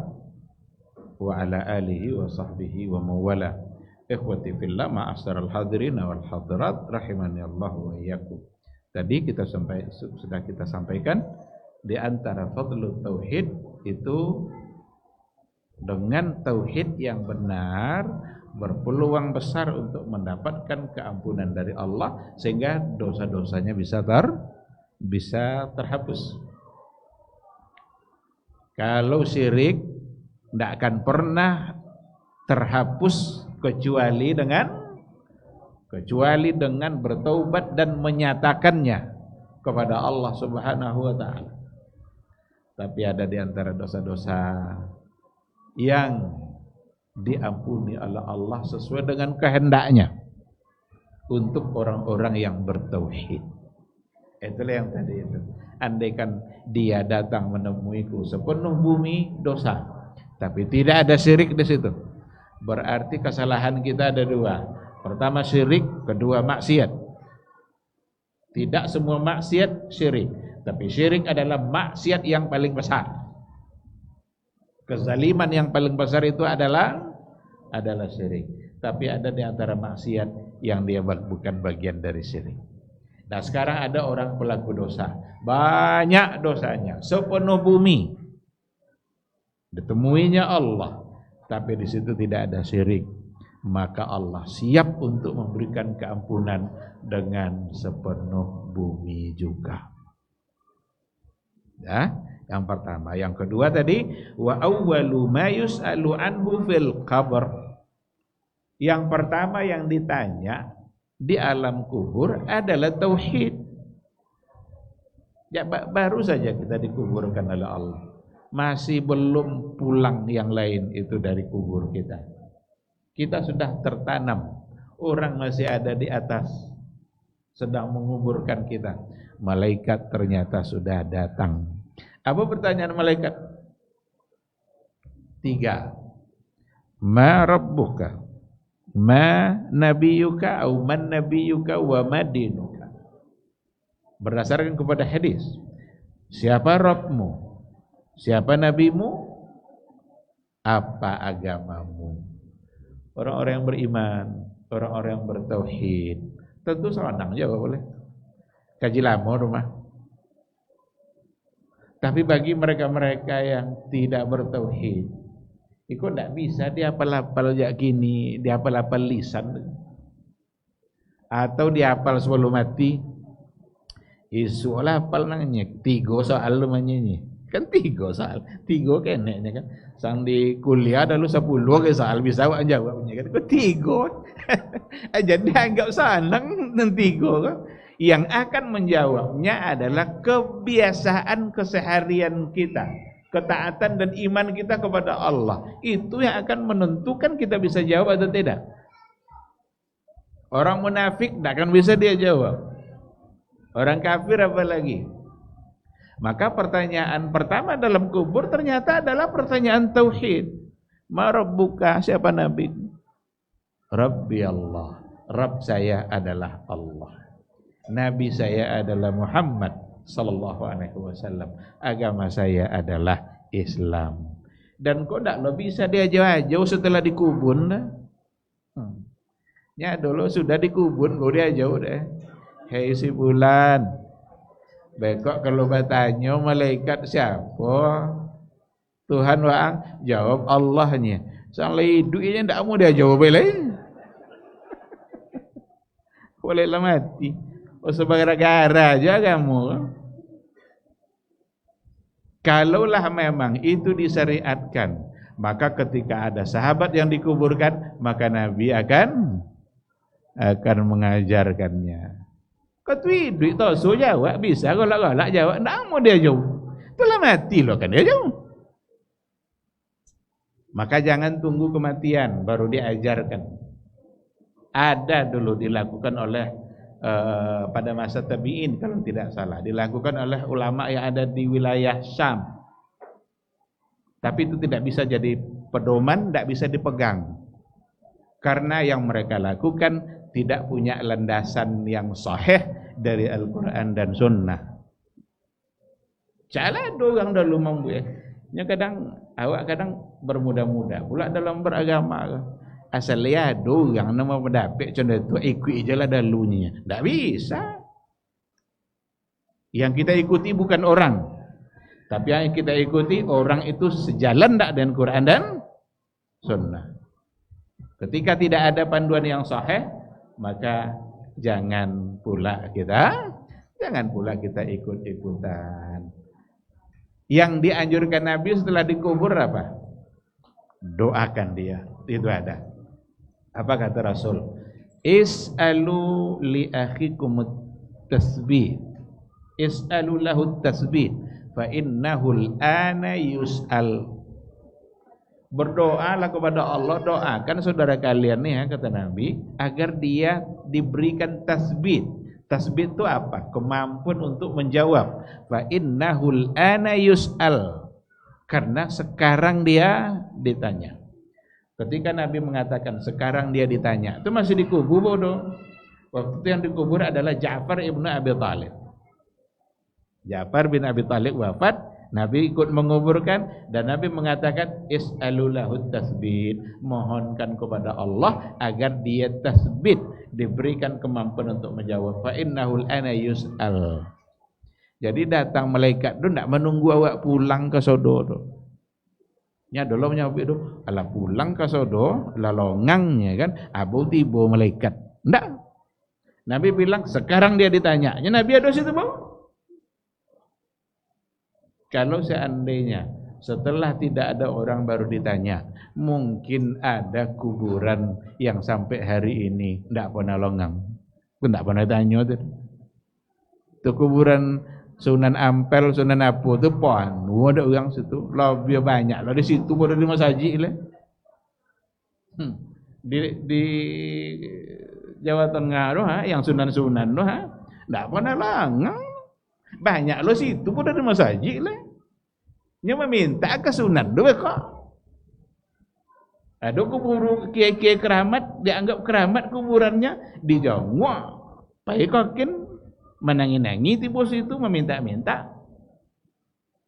wa ala alihi wa sahbihi wa mawala. Ikhwati fillah, ma'asyiral hadirin wal hadirat rahimani Allah wa iyyakum. Tadi sudah kita sampaikan di antara fadlul tauhid itu dengan tauhid yang benar berpeluang besar untuk mendapatkan keampunan dari Allah sehingga dosa-dosanya bisa terhapus. Kalau syirik tidak akan pernah terhapus kecuali dengan bertaubat dan menyatakannya kepada Allah Subhanahu wa taala. Tapi ada di antara dosa-dosa yang diampuni oleh Allah sesuai dengan kehendaknya untuk orang-orang yang bertauhid. Itulah yang tadi itu. Andaikan dia datang menemuiku sepenuh bumi dosa, tapi tidak ada syirik di situ, berarti kesalahan kita ada dua. Pertama syirik, kedua maksiat. Tidak semua maksiat syirik, tapi syirik adalah maksiat yang paling besar. Kezaliman yang paling besar itu adalah syirik. Tapi ada di antara maksiat yang dia bukan bagian dari syirik. Nah sekarang ada orang pelaku dosa, banyak dosanya, sepenuh bumi, ditemuinya Allah, tapi di situ tidak ada syirik, maka Allah siap untuk memberikan keampunan dengan sepenuh bumi juga. Ya, yang pertama. Yang kedua tadi, wa awwalu ma yus'alu anhu fil qabr. Yang pertama yang ditanya di alam kubur adalah tauhid. Ya, baru saja kita dikuburkan oleh Allah, masih belum pulang yang lain itu dari kubur kita. Kita sudah tertanam, orang masih ada di atas sedang menguburkan kita. Malaikat ternyata sudah datang. Apa pertanyaan malaikat? 3. Ma rabbuka? Ma nabiyuka au man nabiyuka wa madinuka. Berdasarkan kepada hadis, siapa Rabbmu, siapa nabimu, apa agamamu. Orang-orang yang beriman, orang-orang yang bertauhid tentu senang jawab boleh. Kaji lama rumah. Tapi bagi mereka-mereka yang tidak bertauhid, itu tidak bisa dihafal-hafal kayak gini, dihafal-hafal lisan, atau dihafal sebelum mati. Isu lah hafal nanya 3 soal lu manyanyi, kan 3 soal, 3 keneknya kan. Sang di kuliah ada lu 10 ke soal bisa awak jawabnya kan, kok 3. Jadi anggap senang dan 3 kan. Yang akan menjawabnya adalah kebiasaan keseharian kita, ketaatan dan iman kita kepada Allah. Itu yang akan menentukan kita bisa jawab atau tidak. Orang munafik tidak akan bisa dia jawab. Orang kafir apalagi. Maka pertanyaan pertama dalam kubur ternyata adalah pertanyaan tauhid. Ma rabbuka, siapa nabi? Rabbi Allah. Rabb saya adalah Allah. Nabi saya adalah Muhammad sallallahu alaihi wasallam. Agama saya adalah Islam. Dan kok tak lo bisa dia jauh-jauh setelah dikubur dah? Ya dulu sudah dikubur, kok dia jauh deh. Hei si bulan, bekok kalau bertanya malaikat siapa? Tuhan waang, jawab Allahnya. Soalnya hidupnya tak mau dia jawab lagi. Bolehlah mati. Oh sebagai gara aja kamu. Kalaulah memang itu disyariatkan, maka ketika ada sahabat yang dikuburkan, maka Nabi akan mengajarkannya. Ketui duit tosu jawab bisa, golak-golak jawab, ndak mau dia jauh. Telah mati loh kan dia jauh. Maka jangan tunggu kematian baru diajarkan. Ada dulu dilakukan oleh pada masa tabi'in kalau tidak salah, dilakukan oleh ulama yang ada di wilayah Syam. Tapi itu tidak bisa jadi pedoman, tidak bisa dipegang. Karena yang mereka lakukan tidak punya landasan yang sahih dari Al-Quran dan Sunnah. Cala orang dulu membuatnya awak kadang bermuda-muda pula dalam beragama. Asal ya orang nama mendapat contoh itu ikut je lah dalunya. Tak bisa. Yang kita ikuti bukan orang, tapi yang kita ikuti orang itu sejalan tak dengan Quran dan Sunnah. Ketika tidak ada panduan yang sahih, maka jangan pula kita ikut-ikutan. Yang dianjurkan Nabi setelah dikubur apa? Doakan dia. Itu ada. Apa kata Rasul? Is'alu li akhikum tasbih. Is'alu lahu tasbih fa innahu al-ana yus'al. Berdoalah kepada Allah, doakan saudara kalian nih ya, kata Nabi, agar dia diberikan tasbih. Tasbih itu apa? Kemampuan untuk menjawab. Fa innahu al-ana yus'al. Karena sekarang dia ditanya. Ketika Nabi mengatakan sekarang dia ditanya, itu masih dikubur bodoh. Waktu itu yang dikubur adalah Ja'far ibnu Abi Thalib. Ja'far bin Abi Thalib wafat, Nabi ikut menguburkan dan Nabi mengatakan is'alulahu tasbih, mohonkan kepada Allah agar dia tasbih, diberikan kemampuan untuk menjawab. Fa innahul ana yus'al. Jadi datang malaikat itu tidak menunggu awak pulang ke sodo. Nya dulu menyabik tu, ala pulang ke sodo, lalongangnya kan, abu tiba malaikat. Ndak. Nabi bilang sekarang dia ditanya. Nya Nabi ada situ bang. Kalau seandainya setelah tidak ada orang baru ditanya, mungkin ada kuburan yang sampai hari ini ndak pernah longang. Ndak pernah tanya tu. Tu kuburan Sunan Ampel, Sunan Apu tu pon, ada orang situ, lebih banyak lah di situ pada di masjid lah. Di Jawa Tengah tu yang Sunan-Sunan tu ndak pernah langang. Banyak lo situ pada di masjid lah. Nya meminta ke Sunan tu kok. Ada kubur kiai-kiai keramat, dianggap keramat kuburannya di Jawa. Pai kokin menangi-nangi tiba situ meminta-minta.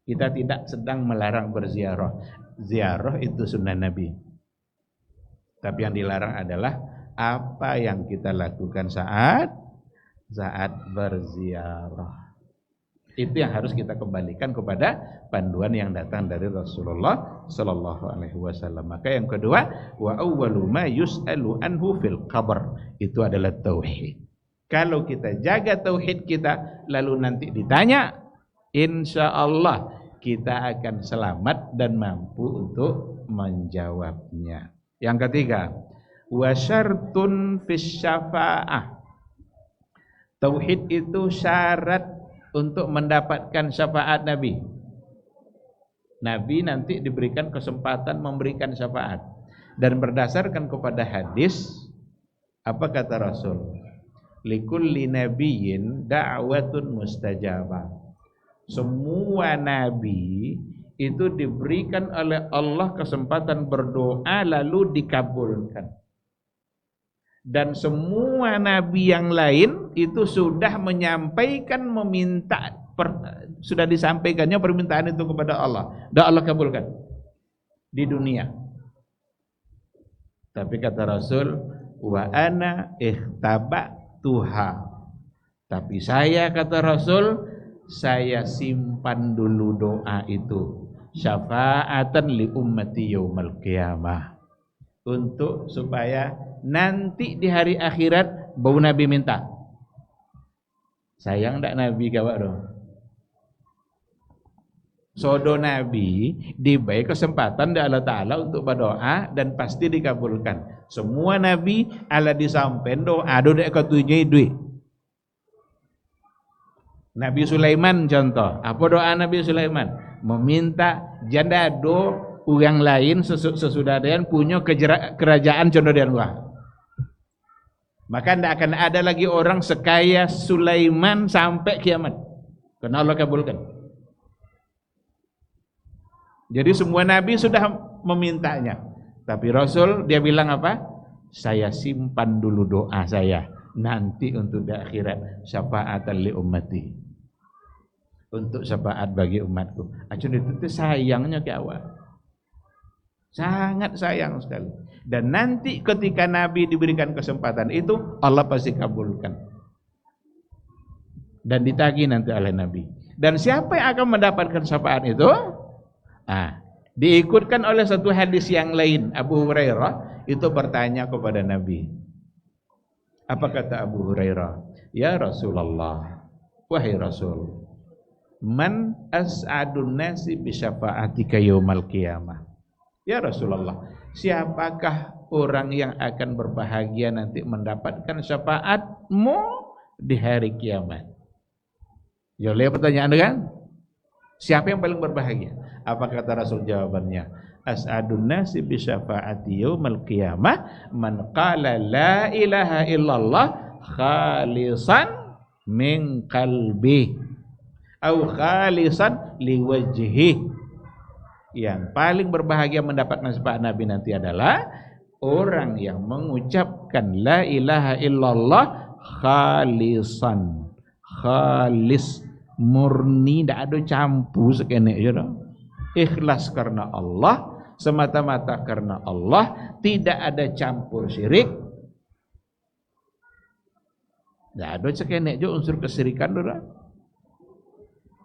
Kita tidak sedang melarang berziarah. Ziarah itu sunnah Nabi. Tapi yang dilarang adalah apa yang kita lakukan saat berziarah. Itu yang harus kita kembalikan kepada panduan yang datang dari Rasulullah sallallahu alaihi wasallam. Maka yang kedua, wa awwalu ma yus'alu anhu fil qabr, itu adalah tauhid. Kalau kita jaga tauhid kita, lalu nanti ditanya, insyaallah kita akan selamat dan mampu untuk menjawabnya. Yang ketiga, wa syartun fis syafa'ah, Tauhid itu syarat untuk mendapatkan syafaat Nabi. Nabi nanti diberikan kesempatan memberikan syafaat. Dan berdasarkan kepada hadis, apa kata Rasul? Likulli nabiyyin da'watun mustajabah. Semua nabi itu diberikan oleh Allah kesempatan berdoa lalu dikabulkan. Dan semua nabi yang lain itu sudah menyampaikan sudah disampaikannya permintaan itu kepada Allah dan Allah kabulkan di dunia. Tapi kata Rasul, wa ana ikhtabatuha. Tapi saya, kata Rasul, saya simpan dulu doa itu, syafaatan li ummati yaumal qiyamah, untuk supaya nanti di hari akhirat bau Nabi minta. Sayang ndak Nabi gawak dong. Sodo Nabi diberi kesempatan dari Allah Ta'ala untuk berdoa dan pasti dikabulkan. Semua Nabi Allah disampen doa dek ketujuh duit. Nabi Sulaiman contoh. Apa doa Nabi Sulaiman? Meminta janda do orang lain sesudah dia punya kerajaan contoh dia gua. Maka tidak akan ada lagi orang sekaya Sulaiman sampai kiamat. Karena Allah kabulkan. Jadi semua Nabi sudah memintanya. Tapi Rasul dia bilang apa? Saya simpan dulu doa saya. Nanti untuk di akhirat syafaatan li ummati. Untuk syafaat bagi umatku. Acun itu sayangnya ke awal. Sangat sayang sekali. Dan nanti ketika Nabi diberikan kesempatan itu, Allah pasti kabulkan. Dan ditagih nanti oleh Nabi. Dan siapa yang akan mendapatkan syafaat itu? Diikutkan oleh satu hadis yang lain. Abu Hurairah itu bertanya kepada Nabi. Apa kata Abu Hurairah? Ya Rasulullah, wahai Rasul, man as'adun nasi bi syafa'atika yaumal qiyamah. Ya Rasulullah, siapakah orang yang akan berbahagia nanti mendapatkan syafaatmu di hari kiamat? Ya, lihat pertanyaan kan? Siapa yang paling berbahagia? Apa kata Rasul jawabannya? As'adun nasi bi syafaati yaumal qiyamah man qala la ilaha illallah khalisan min qalbi au khalisan liwajhi. Yang paling berbahagia mendapatkan syafaat Nabi nanti adalah orang yang mengucapkan la ilaha illallah khalisan, khalis, murni, tidak ada campur sekene aja dah. Ikhlas karena Allah, semata-mata karena Allah, tidak ada campur syirik. Tidak ada sekene aja unsur kesyirikan dah.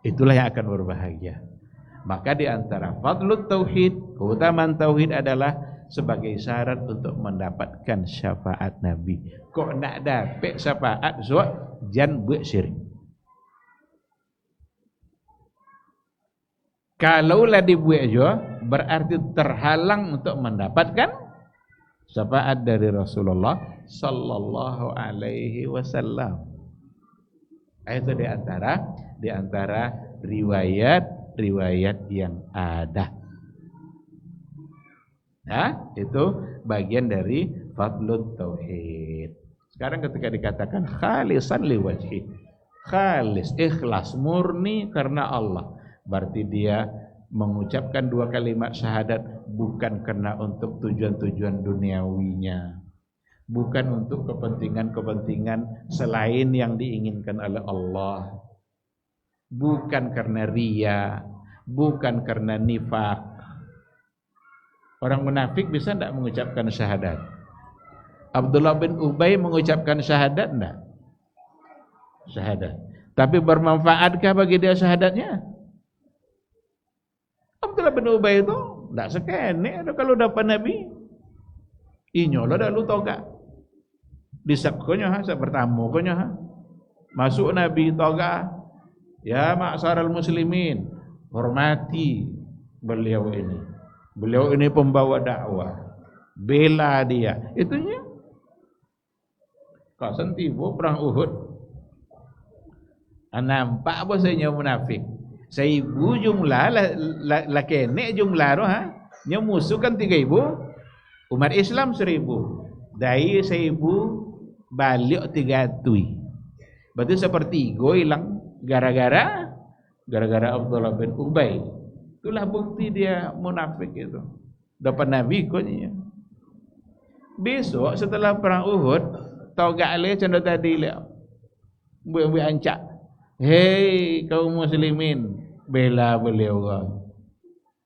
Itulah yang akan berbahagia. Maka di antara fadlut tauhid, keutamaan tauhid adalah sebagai syarat untuk mendapatkan syafaat Nabi. Kok nak dapat syafaat jangan buat syirik. Kalaulah dibuat juga berarti terhalang untuk mendapatkan syafaat dari Rasulullah sallallahu alaihi wasallam. Itu di antara riwayat yang ada. Nah, itu bagian dari fadlut tauhid. Sekarang ketika dikatakan khalisan liwajhi, khalis, ikhlas, murni karena Allah, berarti dia mengucapkan dua kalimat syahadat bukan karena untuk tujuan-tujuan duniawinya, bukan untuk kepentingan-kepentingan selain yang diinginkan oleh Allah, bukan karena riya, bukan karena nifak. Orang munafik bisa tidak mengucapkan syahadat? Abdullah bin Ubay mengucapkan syahadat tidak? Syahadat. Tapi bermanfaatkah bagi dia syahadatnya? Abdullah bin Ubay itu tidak sekene kalau dapat Nabi. Inyolah dah lu toga. Disakkonya sepertamu konya masuk Nabi toga. Ya ma'syaral muslimin, hormati beliau ini. Beliau ini pembawa dakwah. Bela dia. Itunya. Kau sentibo perang Uhud. Nampak bahasanya munafik. 1000 jumlah lah kene jumlah tu nya musuh kan 3000, umat Islam 1000. Dari 1000 balik 300. Berarti sepertiga hilang gara-gara Abdullah bin Ubay. Itulah bukti dia munafik itu. Dapat Nabi ikutnya. Besok setelah perang Uhud, tau gak le contoh tadi le. Buat ancak. Hei kaum muslimin, bela beliau orang.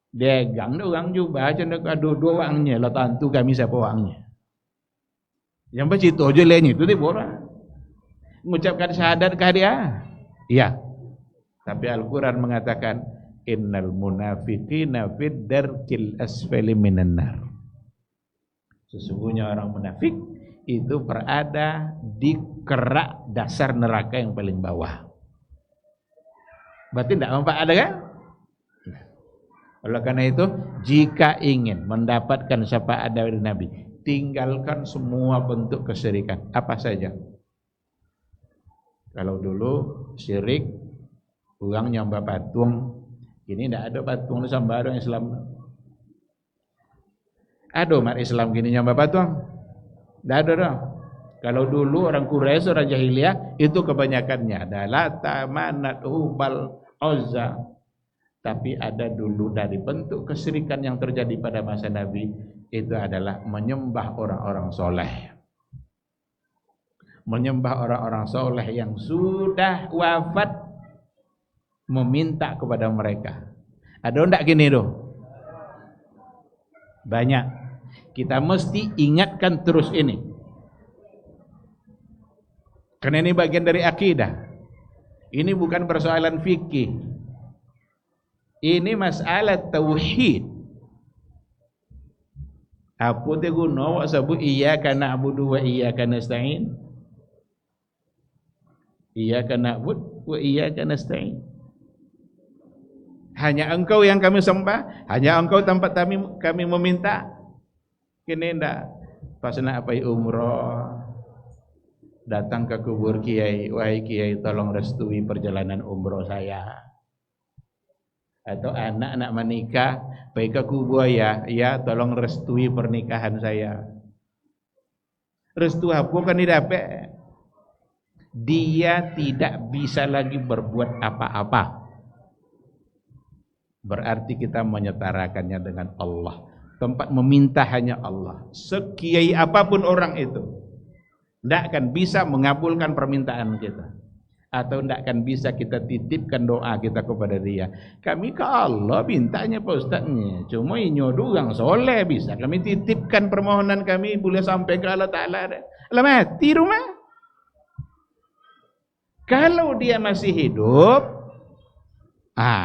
Dagang orang juga contoh ada 2 orangnya, lah tentu kami siapa orangnya. Yang bercerita je lain itu dia borang. Mengucapkan syahadat ke dia. Iya. Tapi Al-Quran mengatakan innal munafiqina fid darkil asfali minan nar. Sesungguhnya orang munafik itu berada di kerak dasar neraka yang paling bawah. Berarti tidak nampak ada kan? Oleh karena itu, jika ingin mendapatkan syafaat dari Nabi, tinggalkan semua bentuk kesyirikan, apa saja. Kalau dulu syirik, orang nyembah patung, ini tidak ada patung sembah orang Islam. Ada umat Islam gini nyembah patung? Tidak ada dah. Kalau dulu orang Quraisy, orang jahiliyah, itu kebanyakannya ada Lata, Manat, Hubal, Uzza. Tapi ada dulu dari bentuk kesyirikan yang terjadi pada masa Nabi, itu adalah menyembah orang-orang soleh. Menyembah orang-orang soleh yang sudah wafat, meminta kepada mereka. Ada enggak gini tuh? Banyak. Kita mesti ingatkan terus ini. Karena ini bagian dari akidah. Ini bukan persoalan fikih. Ini masalah tauhid. Apa dia guna wa sabu iyyaka na'budu wa iyyaka nasta'in? Iyyaka na'bud wa iyyaka nasta'in. Hanya engkau yang kami sembah, hanya engkau tempat kami meminta. Kini ndak pas nak apa umrah, datang ke kubur kiai, wahai kiai tolong restui perjalanan umrah saya. Atau anak nak menikah, pergi ke kubur ya tolong restui pernikahan saya. Restu apa kan didapat? Dia tidak bisa lagi berbuat apa-apa. Berarti kita menyetarakannya dengan Allah. Tempat meminta hanya Allah. Sekiai apapun orang itu, tidak akan bisa mengabulkan permintaan kita. Atau tidak akan bisa kita titipkan doa kita kepada dia. Kami ke Allah mintanya Pak Ustaznya. Cuma inyodu orang soleh bisa. Kami titipkan permohonan kami boleh sampai ke Allah Ta'ala. Lah mati rumah. Kalau dia masih hidup,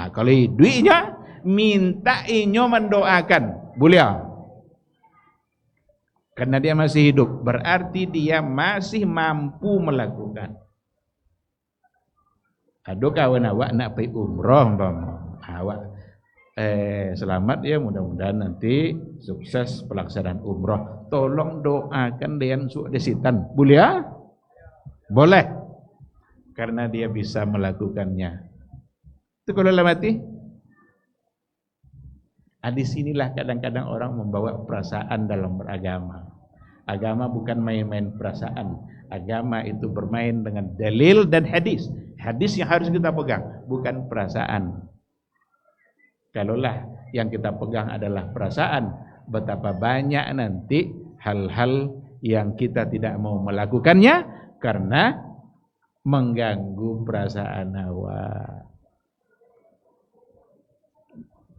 kalau hidupnya minta inyo mendoakan. Boleh. Karena dia masih hidup, berarti dia masih mampu melakukan. Ada kawan awak nak pergi umrah umpama. Awak selamat ya, mudah-mudahan nanti sukses pelaksanaan umrah. Tolong doakan dia untuk desitan. Boleh? Boleh. Karena dia bisa melakukannya. Itu kalau lah mati. Di sinilah kadang-kadang orang membawa perasaan dalam beragama. Agama bukan main-main perasaan. Agama itu bermain dengan dalil dan hadis. Hadis yang harus kita pegang, bukan perasaan. Kalaulah yang kita pegang adalah perasaan, betapa banyak nanti hal-hal yang kita tidak mau melakukannya karena mengganggu perasaan awak.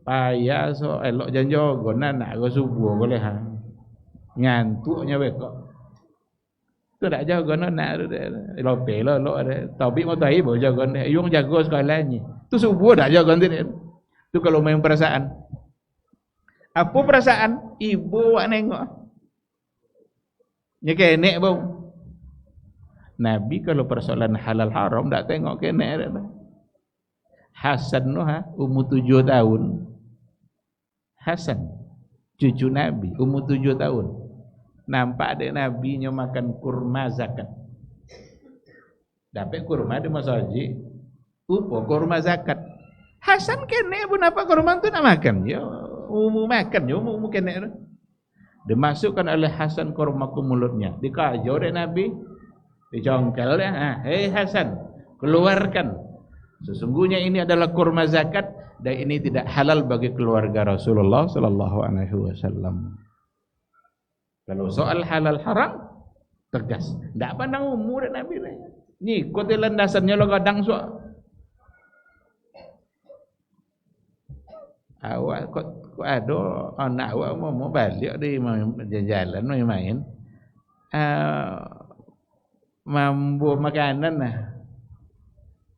Payah so elok janjo gona nak go subuh boleh ngantuknya we kok tu dak jago gona nak lope lo ada topik mau tai bo jago yung jago sekolahnya tu subuh dak jago nanti tu kalau main perasaan. Apa perasaan? Ibu wak nengok nya kenek bau. Nabi kalau persoalan halal haram dak tengok kenek dah. Hasan umur 7 tahun. Hasan cucu Nabi umur 7 tahun. Nampak ada Nabi nya makan kurma zakat. Dapat kurma di masjid. Upo kurma zakat. Hasan kene pun apa kurma tu nak makan. Ya, makan ya, kene. Dimasukkan oleh Hasan kurma ke mulutnya. Dikajau oleh Nabi. Dicongkel ya. Hei Hasan, keluarkan. Sesungguhnya ini adalah kurma zakat dan ini tidak halal bagi keluarga Rasulullah sallallahu alaihi wasallam. Kalau soal halal haram tegas. Ndak pandang umur Nabi ni. Ni kote landasannya lo kadang so. Awak kok ada anak awak mau balik di jalan main. Mampu makanan nah.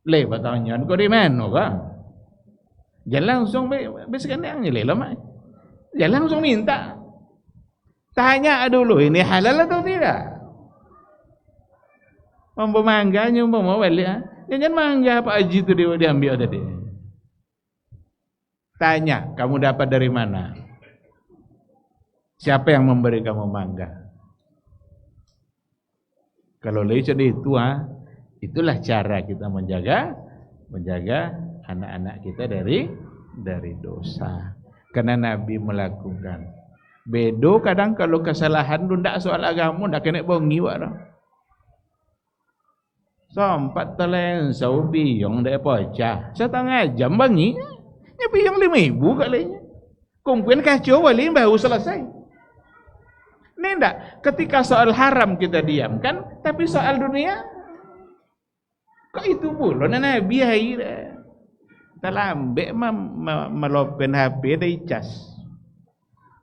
Lewat tangan kau di mana kah? Jangan langsung besarkan yang ni lama. Jangan langsung minta. Tanya dulu ini halal atau tidak. Mampu mangga nyumpah mau balik. Jangan mangga apa aji tu dia diambil tadi. Tanya, kamu dapat dari mana? Siapa yang memberi kamu mangga? Kalau lecet itu, itulah cara kita menjaga anak-anak kita dari dosa. Karena Nabi melakukan. Bedo kadang kalau kesalahan tu ndak soal agama, ndak kena bongi wak dah. Sampai telensau biong dak pecah. Setengah jam bangi. Tapi yang 5,000 kalinya. Kumpulan kacau balik baru selesai. Ini enggak. Ketika soal haram kita diamkan, tapi soal dunia, kok itu pula Nabi hai dah. Terlambat melopen HP dari cas.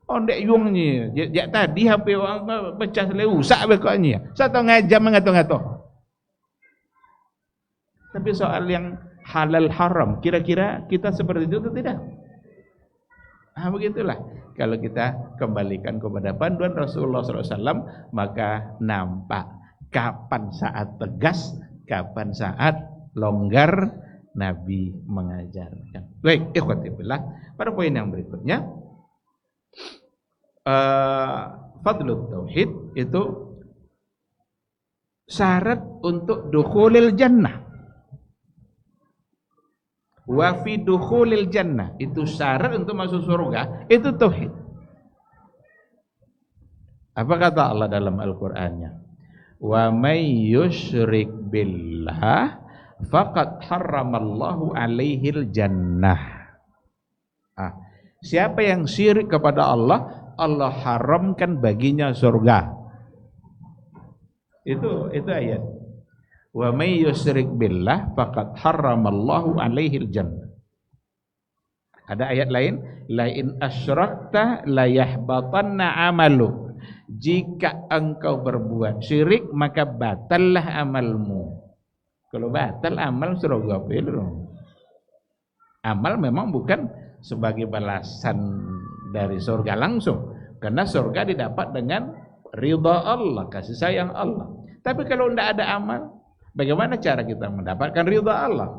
Oh ndek yungnya. Jak tadi HP orang pecah rusak bekoknya. Satu ngajam mengato-ngato. Tapi soal yang halal haram, kira-kira kita seperti itu atau tidak? Begitulah. Kalau kita kembalikan kepada panduan Rasulullah SAW, maka nampak kapan saat tegas, kapan saat longgar Nabi mengajarkan. Baik, ikhwati fillah. Pada poin yang berikutnya, fadlut tauhid itu syarat untuk dukhulil jannah. Wa fi dukhulil jannah, itu syarat untuk masuk surga, itu tauhid. Apa kata Allah dalam Al-Qur'annya? Wa may yusyrik billah faqad harramallahu alaihil jannah. Siapa yang syirik kepada Allah, Allah haramkan baginya surga. Itu ayat. Wa may yusyrik billah faqad harramallahu alaihil jannah. Ada ayat lain, la in asyrakta la yahbatanna amalu. Jika engkau berbuat syirik maka batallah amalmu. Kalau batal amal surga belum. Amal memang bukan sebagai balasan dari surga langsung, karena surga didapat dengan ridha Allah, kasih sayang Allah. Tapi kalau tidak ada amal, bagaimana cara kita mendapatkan ridha Allah?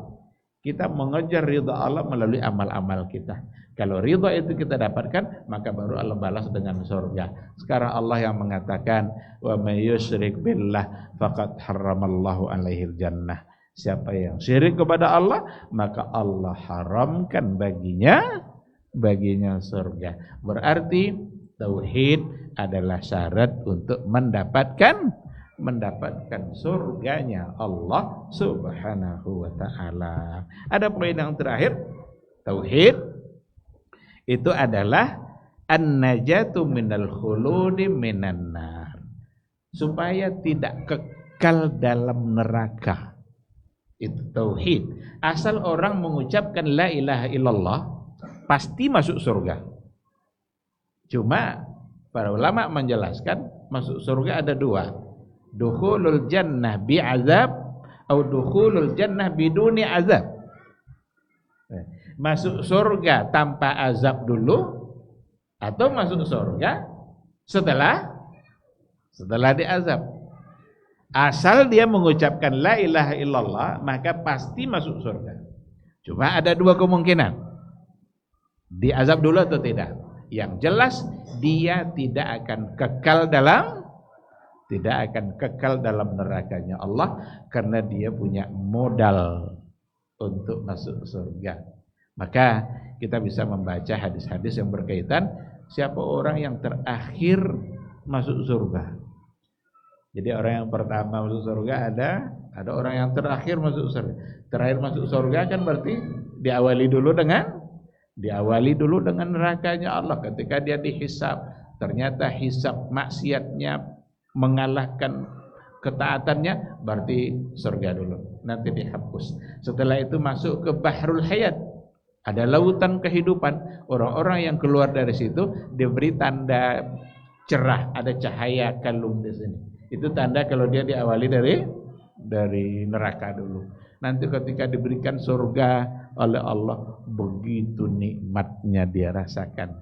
Kita mengejar ridha Allah melalui amal-amal kita. Kalau ridha itu kita dapatkan, maka baru Allah balas dengan surga. Sekarang Allah yang mengatakan, wa may yusyrik billah faqad harramallahu alaihil jannah. Siapa yang syirik kepada Allah, maka Allah haramkan baginya surga. Berarti tauhid adalah syarat untuk mendapatkan surganya Allah Subhanahu wa ta'ala. Ada poin yang terakhir, tauhid itu adalah an-najatu minal khuludi minan nar, supaya tidak kekal dalam neraka. Itu tauhid. Asal orang mengucapkan la ilaha illallah pasti masuk surga. Cuma para ulama menjelaskan masuk surga ada dua, dukhulul jannah bi'azab atau dukhulul jannah biduni azab. Masuk surga tanpa azab dulu, atau masuk surga setelah diazab. Asal dia mengucapkan la ilaha illallah, maka pasti masuk surga. Cuma ada dua kemungkinan, diazab dulu atau tidak. Yang jelas dia tidak akan kekal dalam nerakanya Allah, karena dia punya modal untuk masuk surga. Maka kita bisa membaca hadis-hadis yang berkaitan siapa orang yang terakhir masuk surga. Jadi orang yang pertama masuk surga ada orang yang terakhir masuk surga. Terakhir masuk surga kan berarti diawali dulu dengan nerakanya Allah. Ketika dia dihisab, ternyata hisab maksiatnya mengalahkan ketaatannya, berarti surga dulu. Nanti dihapus. Setelah itu masuk ke Bahrul Hayat. Ada lautan kehidupan. Orang-orang yang keluar dari situ diberi tanda cerah, ada cahaya kalung di sini. Itu tanda kalau dia diawali dari neraka dulu. Nanti ketika diberikan surga oleh Allah, begitu nikmatnya dia rasakan.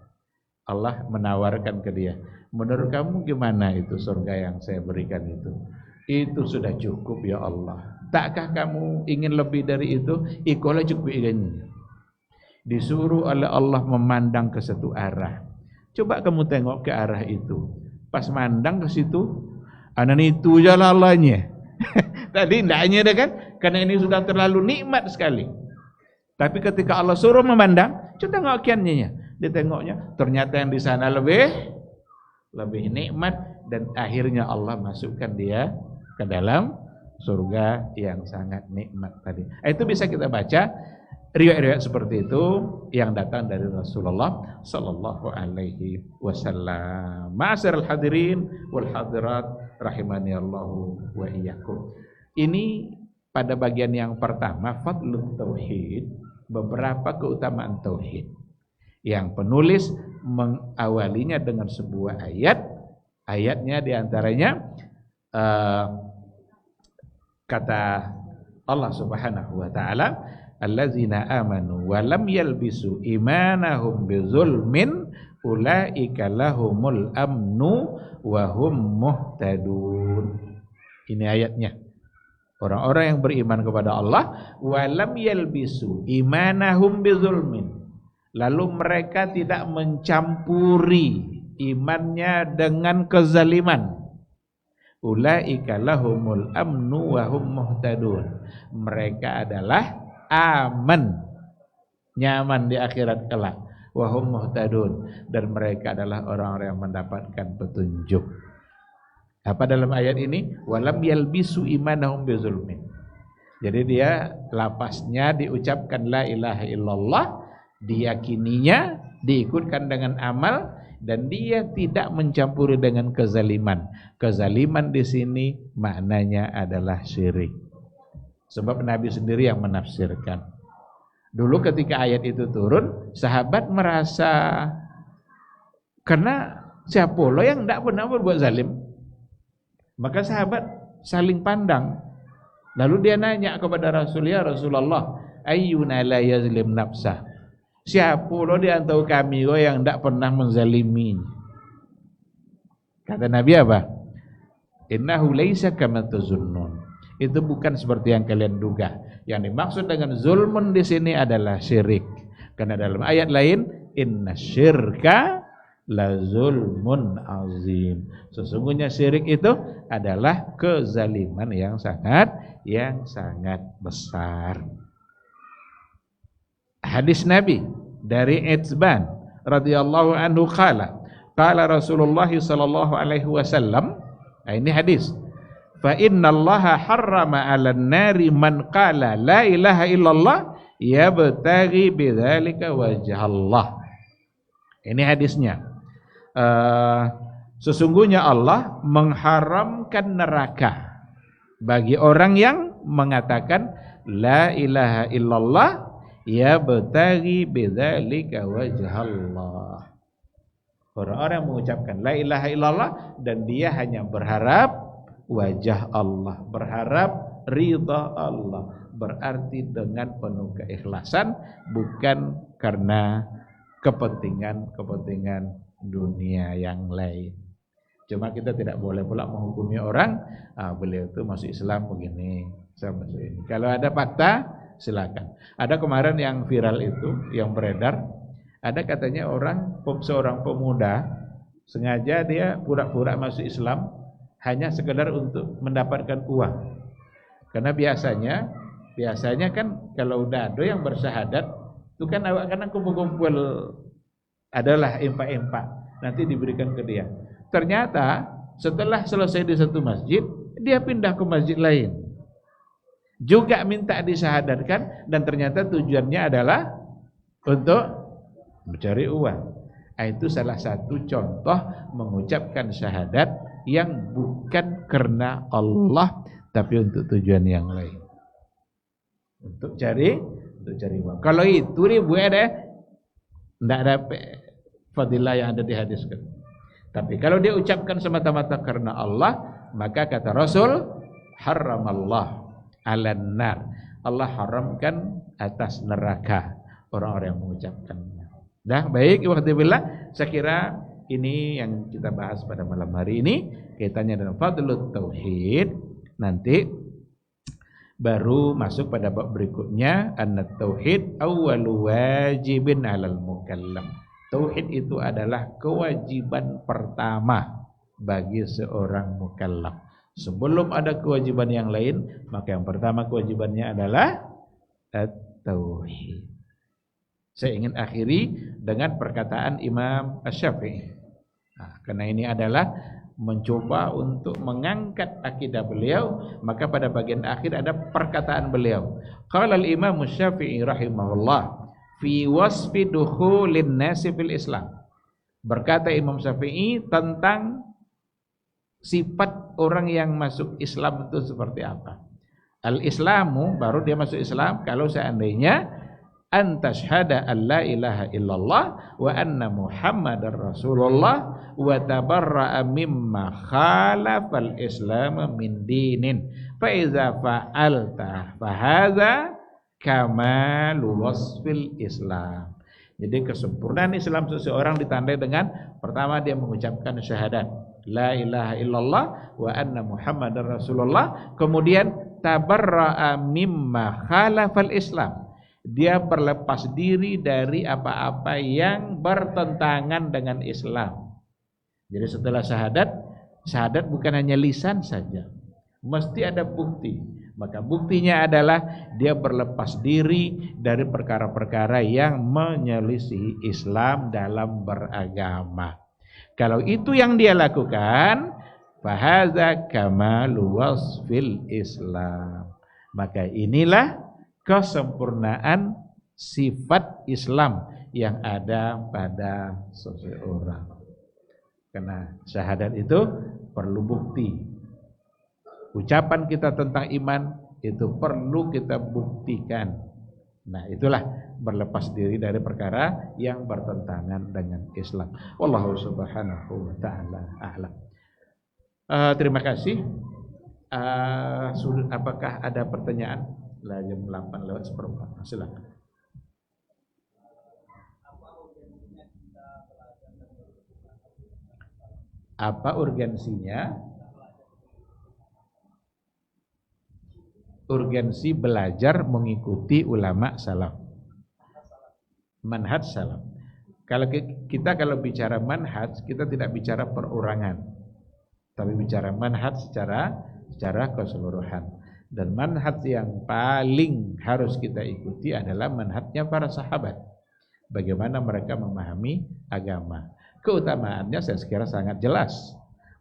Allah menawarkan ke dia, menurut kamu gimana itu surga yang saya berikan itu? Itu sudah cukup ya Allah. Takkah kamu ingin lebih dari itu? Ikolah cukup ingin. Disuruh oleh Allah memandang ke satu arah. Coba kamu tengok ke arah itu. Pas mandang ke situ, anan itu jalannya. Tadi ndaknya dah kan? Karena ini sudah terlalu nikmat sekali. Tapi ketika Allah suruh memandang, coba tengok kiannya. Dia tengoknya, ternyata yang di sana lebih nikmat, dan akhirnya Allah masukkan dia ke dalam surga yang sangat nikmat tadi. Itu bisa kita baca riwayat-riwayat seperti itu yang datang dari Rasulullah sallallahu alaihi wasallam. Ma'asyiral hadirin wal hadirat rahimani Allahu wa iyyakum. Ini pada bagian yang pertama, fadlul tauhid, beberapa keutamaan tauhid. Yang penulis mengawalinya dengan sebuah ayat. Ayatnya diantaranya kata Allah Subhanahu wa taala, allazina amanu wa lam yalbisu imanahum bizulmin ulaika lahumul amnu wa hum muhtadun. Ini ayatnya. Orang-orang yang beriman kepada Allah wa lam yalbisu imanahum bizulmin, lalu mereka tidak mencampuri imannya dengan kezaliman. Ulaika lahumul amnu wa hum muhtadun. Mereka adalah aman, nyaman di akhirat kelak. Wa hum muhtadun, dan mereka adalah orang-orang yang mendapatkan petunjuk. Apa dalam ayat ini? Walam yalbisu imanahum bizulmin. Jadi dia lapasnya diucapkan la ilaha illallah, diyakininya, diikutkan dengan amal, dan dia tidak mencampuri dengan kezaliman. Kezaliman di sini maknanya adalah syirik. Sebab Nabi sendiri yang menafsirkan. Dulu ketika ayat itu turun, sahabat merasa, karena siapa lo yang tidak pernah berbuat zalim? Maka sahabat saling pandang. Lalu dia nanya kepada Rasulullah, ayyuna la yazlim nafsah? Siapa lo di antara kami yang tidak pernah menzalimi? Kata Nabi apa? Innahu laisa kama tazunnun. Itu bukan seperti yang kalian duga. Yang dimaksud dengan zulmun di sini adalah syirik. Karena dalam ayat lain, inna syirka la zulmun azim. Sesungguhnya syirik itu adalah kezaliman yang sangat besar. Hadis Nabi dari Itzban radhiyallahu anhu qala Rasulullah sallallahu alaihi wasallam. Nah, ini hadis. Fa innallaha harrama 'alan nari man qala la ilaha illallah yabtaghi bidzalika wajhallah. Ini hadisnya. Sesungguhnya Allah mengharamkan neraka bagi orang yang mengatakan la ilaha illallah yabtaghi bidzalika wajhallah. Orang-orang yang mengucapkan la ilaha illallah dan dia hanya berharap wajah Allah, berharap ridha Allah, berarti dengan penuh keikhlasan, bukan karena kepentingan dunia yang lain. Cuma kita tidak boleh pula menghukumi orang, beliau itu masuk Islam begini, saya masuk ini. Kalau ada fakta, silakan. Ada kemarin yang viral itu, yang beredar, ada katanya seorang pemuda sengaja dia pura-pura masuk Islam hanya sekedar untuk mendapatkan uang. Karena biasanya Biasanya kan kalau udah ada yang bersyahadat, itu kan awak kan kumpul-kumpul, adalah impak-impak, nanti diberikan ke dia. Ternyata setelah selesai di satu masjid, dia pindah ke masjid lain, juga minta disyahadatkan, dan ternyata tujuannya adalah untuk mencari uang. Itu salah satu contoh mengucapkan syahadat yang bukan karena Allah, tapi untuk tujuan yang lain, untuk cari uang. Kalau itu ribuan tidak ada fadilah yang ada dihadiskan. Tapi kalau dia ucapkan semata-mata karena Allah, maka kata Rasul, haramallah alan nar, Allah haramkan atas neraka orang-orang yang mengucapkannya. Dah, baik, ikhwatibillah, saya kira ini yang kita bahas pada malam hari ini, kaitannya dengan fadlut tauhid. Nanti baru masuk pada bab berikutnya, annat tauhid awwalu wajibin 'alal mukallaf. Tauhid itu adalah kewajiban pertama bagi seorang mukallaf. Sebelum ada kewajiban yang lain, maka yang pertama kewajibannya adalah at-tauhid. Saya ingin akhiri dengan perkataan Imam Asy-Syafi'i. Karena ini adalah mencoba untuk mengangkat akidah beliau, maka pada bagian akhir ada perkataan beliau. Qala al-Imam Asy-Syafi'i rahimahullah fi wasfi dukhulin nasi fil Islam. Berkata Imam Syafi'i tentang sifat orang yang masuk Islam itu seperti apa. Al-Islamu, baru dia masuk Islam kalau seandainya antashhada an la ilaha illallah wa anna muhammadar rasulullah wa tabarra'a mimma khalafal islam min dinin fa iza fa'alta fa hadza kamalu wasfil Islam. Jadi kesempurnaan Islam seseorang ditandai dengan pertama dia mengucapkan syahadat la ilaha illallah wa anna muhammadar rasulullah, kemudian tabarra'a mimma khalafal Islam, dia berlepas diri dari apa-apa yang bertentangan dengan Islam. Jadi setelah syahadat bukan hanya lisan saja, mesti ada bukti. Maka buktinya adalah dia berlepas diri dari perkara-perkara yang menyelisihi Islam dalam beragama. Kalau itu yang dia lakukan, fahaza kamalu wasfil Islam, maka inilah kesempurnaan sifat Islam yang ada pada seseorang. Karena syahadat itu perlu bukti. Ucapan kita tentang iman itu perlu kita buktikan. Nah, itulah berlepas diri dari perkara yang bertentangan dengan Islam. Wallahu subhanahu wa ta'ala a'lam. Terima kasih. Apakah ada pertanyaan? Lah jam 8:04. Silakan. Apa urgensinya? Urgensi belajar mengikuti ulama salaf. Manhaj salaf. Kalau bicara manhaj, kita tidak bicara perorangan, tapi bicara manhaj secara keseluruhan. Dan manhaj yang paling harus kita ikuti adalah manhajnya para sahabat. Bagaimana mereka memahami agama. Keutamaannya saya kira sangat jelas.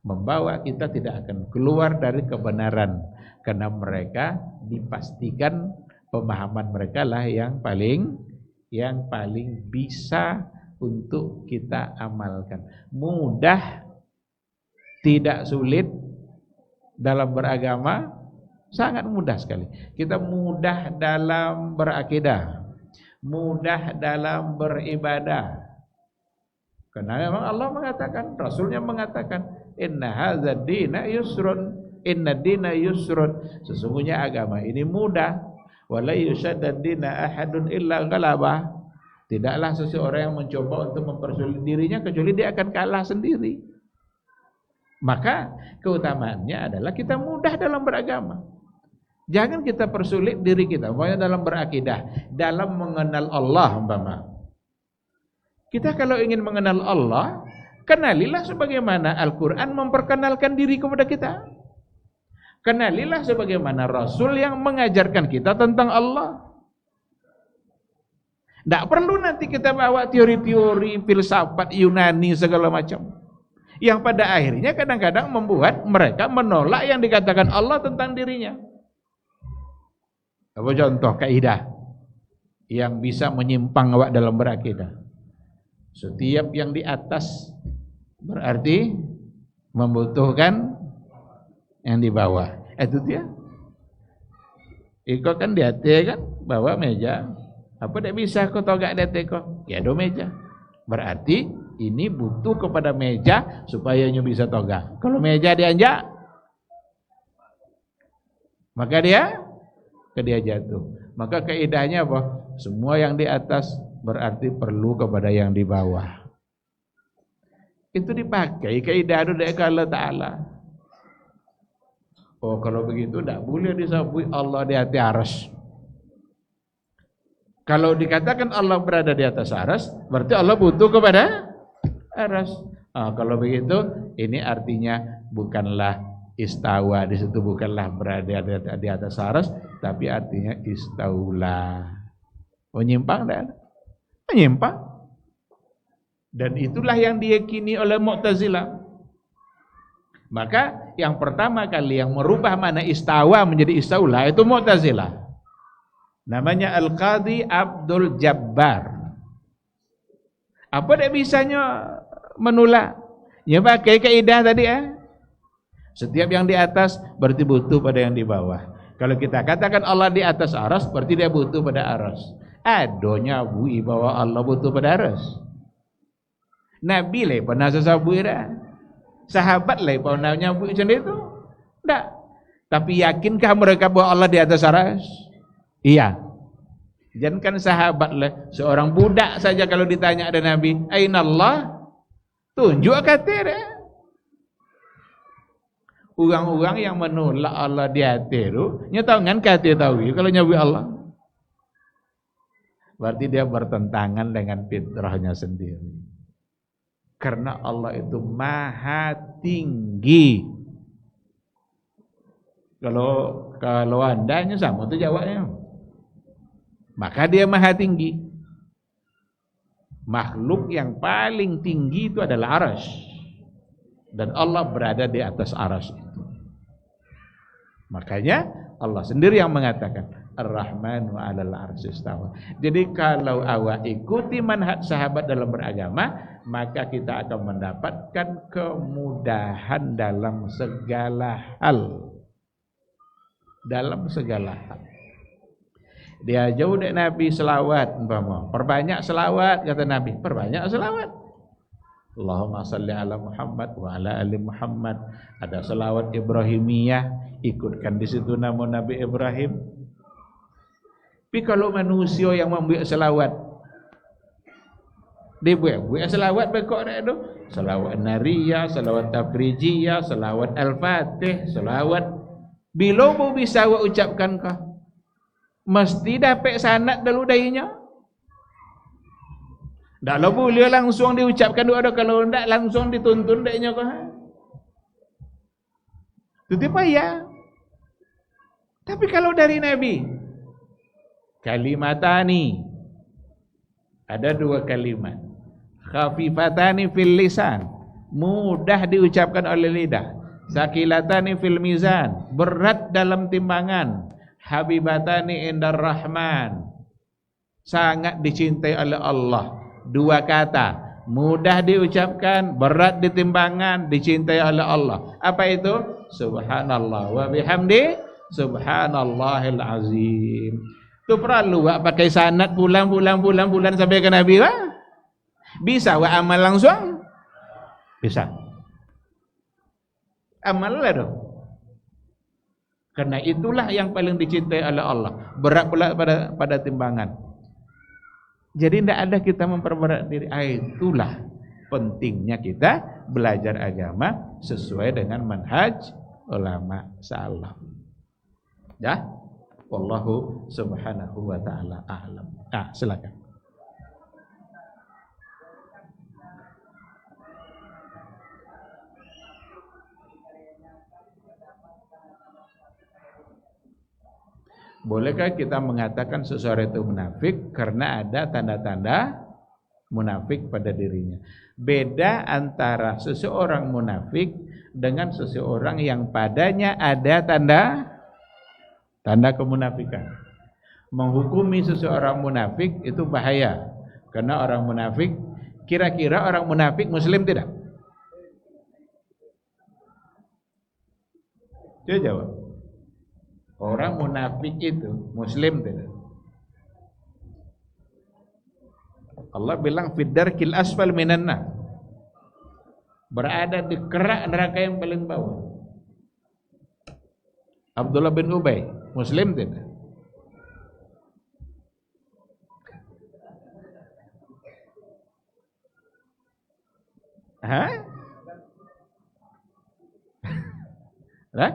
Membawa kita tidak akan keluar dari kebenaran. Karena mereka dipastikan pemahaman mereka lah yang paling bisa untuk kita amalkan. Mudah, tidak sulit dalam beragama. Sangat mudah sekali. Kita mudah dalam berakidah, mudah dalam beribadah. Karena memang Allah mengatakan, Rasulnya mengatakan, inna hadzal dina yusrun, inna dina yusrun. Sesungguhnya agama ini mudah. Wala yushaddad dina ahadun illa ghalabah. Tidaklah seseorang yang mencoba untuk mempersulit dirinya kecuali dia akan kalah sendiri. Maka keutamaannya adalah kita mudah dalam beragama. Jangan kita persulit diri kita, pokoknya dalam berakidah, dalam mengenal Allah umpama. Kita kalau ingin mengenal Allah, kenalilah sebagaimana Al-Quran memperkenalkan diri kepada kita. Kenalilah sebagaimana Rasul yang mengajarkan kita tentang Allah. Tidak perlu nanti kita bawa teori-teori filsafat Yunani segala macam, yang pada akhirnya kadang-kadang membuat mereka menolak yang dikatakan Allah tentang dirinya. Apa contoh kaidah yang bisa menyimpang awak dalam berakidah? Setiap yang di atas berarti membutuhkan yang di bawah. Itu dia. Iko kan di atas kan bawa meja. Apa tak bisa kau togak di atas kau? Ya do meja. Berarti ini butuh kepada meja supaya nyu bisa togak. Kalau meja dianjak, maka dia jatuh. Maka kaidahnya apa? Semua yang di atas berarti perlu kepada yang di bawah. Itu dipakai kaidah dari Allah Ta'ala. Oh, kalau begitu tidak boleh disebut Allah di atas arsy. Kalau dikatakan Allah berada di atas arsy, berarti Allah butuh kepada arsy. Kalau begitu, ini artinya bukanlah istawa, di situ bukanlah berada di atas arsy, tapi artinya istaula. Menyimpang dan menyimpang. Dan itulah yang diyakini oleh Mu'tazilah. Maka yang pertama kali yang merubah mana istawa menjadi istaula itu Mu'tazilah. Namanya Al-Qadhi Abdul Jabbar. Apa dia bisanya menolak? Ya pakai kaidah tadi Setiap yang di atas berarti butuh pada yang di bawah. Kalau kita katakan Allah di atas arsy, berarti dia butuh pada arsy. Adonya bui bahwa Allah butuh pada arsy. Nabi lah pernah sesabui dah. Sahabat lah pernah nyabui macam itu. Tak. Tapi yakinkah mereka bahwa Allah di atas arsy? Iya. Jangan kan sahabat lah. Seorang budak saja kalau ditanya ada Nabi, Aina Allah? Tunjuk kata dia. Orang-orang yang menolak Allah di atas itu, tahu kan kata tahu kalau nyabui Allah. Berarti dia bertentangan dengan fitrahnya sendiri. Karena Allah itu maha tinggi. Kalau andanya sama itu jawabnya. Maka dia maha tinggi. Makhluk yang paling tinggi itu adalah arsy. Dan Allah berada di atas arsy itu. Makanya Allah sendiri yang mengatakan Ar-Rahmanu 'alal 'arsy istawa. Jadi kalau awak ikuti manhaj sahabat dalam beragama, maka kita akan mendapatkan kemudahan dalam segala hal. Dalam segala hal. Dia jauh dari Nabi selawat umpama. Perbanyak selawat kata Nabi, perbanyak selawat. Allahumma salli ala Muhammad wa ala ali Muhammad. Ada selawat Ibrahimiyah, ikutkan di situ nama Nabi Ibrahim. Tapi kalau manusia yang membuat selawat, dia buat selawat bekok dah tu. Selawat nariyah, selawat tafrijiyah, selawat al-fatih, selawat. Bila mau bisa awak ucapkan kah? Mesti dapat sanad dulu darinya. Tak lah boleh langsung diucapkan doa, kalau tidak langsung dituntun darinya kah? Itu payah. Tapi kalau dari Nabi, kalimatani, ada dua kalimat, khafifatani fil lisan, mudah diucapkan oleh lidah, sakilatani fil mizan, berat dalam timbangan, habibatani indar rahman, sangat dicintai oleh Allah. Dua kata, mudah diucapkan, berat di timbangan, dicintai oleh Allah. Apa itu? Subhanallah wa bihamdi, subhanallahil azim. Tu perlu wak pakai sanad bulan sampai ke Nabi lah. Bisa wak amal langsung? Bisa. Amal lah tu. Karena itulah yang paling dicintai oleh Allah. Berat pula pada timbangan. Jadi tidak ada kita memperberat diri. Itulah pentingnya kita belajar agama sesuai dengan manhaj ulama salaf. Ya, wallahu subhanahu wa ta'ala a'lam. Silakan. Bolehkah kita mengatakan seseorang itu munafik karena ada tanda-tanda munafik pada dirinya? Beda antara seseorang munafik dengan seseorang yang padanya ada tanda kemunafikan. Menghukumi seseorang munafik itu bahaya. Karena orang munafik, kira-kira orang munafik muslim tidak? Coba jawab. Orang munafik itu muslim tidak? Allah bilang fiddarkil asfal minan nar. Berada di kerak neraka yang paling bawah. Abdullah bin Ubay muslim tidak? Hah? Nah,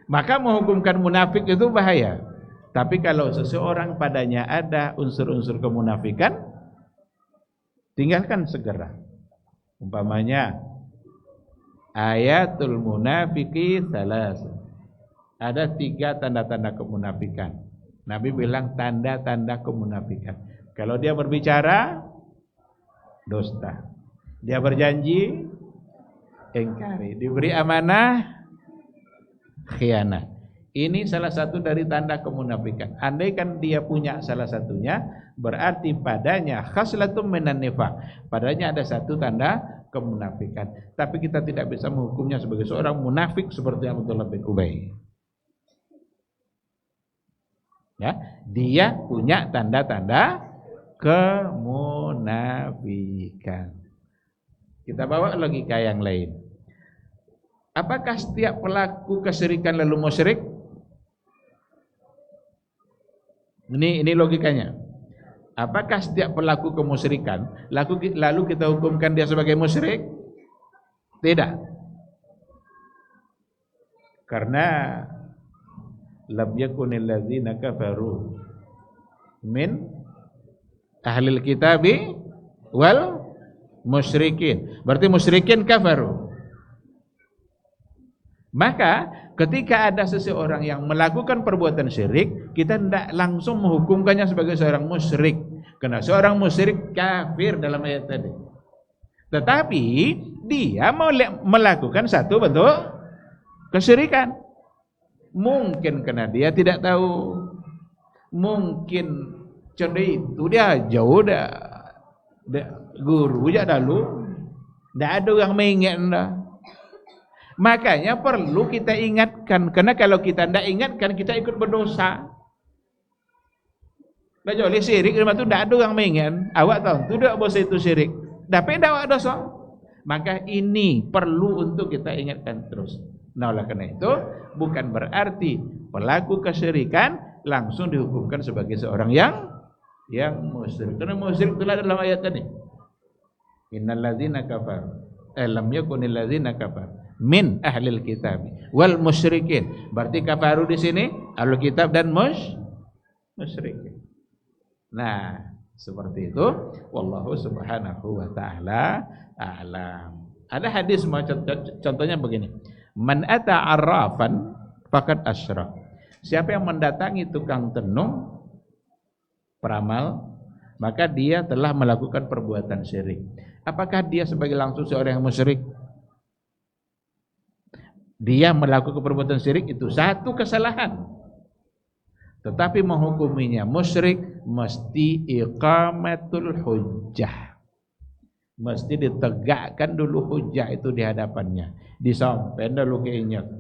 maka menghukumkan munafik itu bahaya. Tapi kalau seseorang padanya ada unsur-unsur kemunafikan, tinggalkan segera. Umpamanya ayatul munafiki salas. Ada 3 tanda-tanda kemunafikan. Nabi bilang tanda-tanda kemunafikan. Kalau dia berbicara, dusta. Dia berjanji, ingkari. Diberi amanah, khianat. Ini salah satu dari tanda kemunafikan. Andaikan dia punya salah satunya, berarti padanya khaslatum minan nifaq. Padanya ada satu tanda kemunafikan. Tapi kita tidak bisa menghukumnya sebagai seorang munafik seperti Abdullah bin Ubay. Ya, dia punya tanda-tanda kemunafikan. Kita bawa logika yang lain. Apakah setiap pelaku kesyirikan lalu musyrik? Ini logikanya. Apakah setiap pelaku kemusyrikan lalu kita hukumkan dia sebagai musyrik? Tidak. Karena lam yakunil ladzina kafaru min ahlil kitabi wal musyrikin. Berarti musyrikin kafaru. Maka ketika ada seseorang yang melakukan perbuatan syirik, kita tidak langsung menghukumkannya sebagai seorang musyrik. Karena seorang musyrik kafir dalam ayat tadi. Tetapi dia mau melakukan satu bentuk kesyirikan. Mungkin karena dia tidak tahu. Mungkin contoh itu dia jauh dah. Guru aja dulu, tidak ada yang mengingat. Makanya perlu kita ingatkan, karena kalau kita tidak ingatkan kita ikut berdosa. Baca oleh syirik, itu tidak ada yang mengingat. Awak tahu, tidak dosa itu syirik. Tapi tidak awak dosa. Maka ini perlu untuk kita ingatkan terus. Nah, oleh karena itu bukan berarti pelaku kesyirikan langsung dihukumkan sebagai seorang yang musyrik. Karena musyrik itu dalam ayat tadi. Innal ladzina kafaru lam yakunil ladzina kafaru min ahlil kitab wal musyrikin. Berarti kafaru di sini ahlul kitab dan musyrikin. Nah, seperti itu. Wallahu subhanahu wa ta'ala a'lam. Ada hadis contohnya begini. Man ata arrafan faqad asyrak. Siapa yang mendatangi tukang tenung peramal, maka dia telah melakukan perbuatan syirik. Apakah dia sebagai langsung seorang yang musyrik? Dia melakukan perbuatan syirik itu satu kesalahan. Tetapi menghukuminya musyrik mesti iqamatul hujjah. Mesti ditegakkan dulu hujjah itu di hadapannya. Disampaikan dulu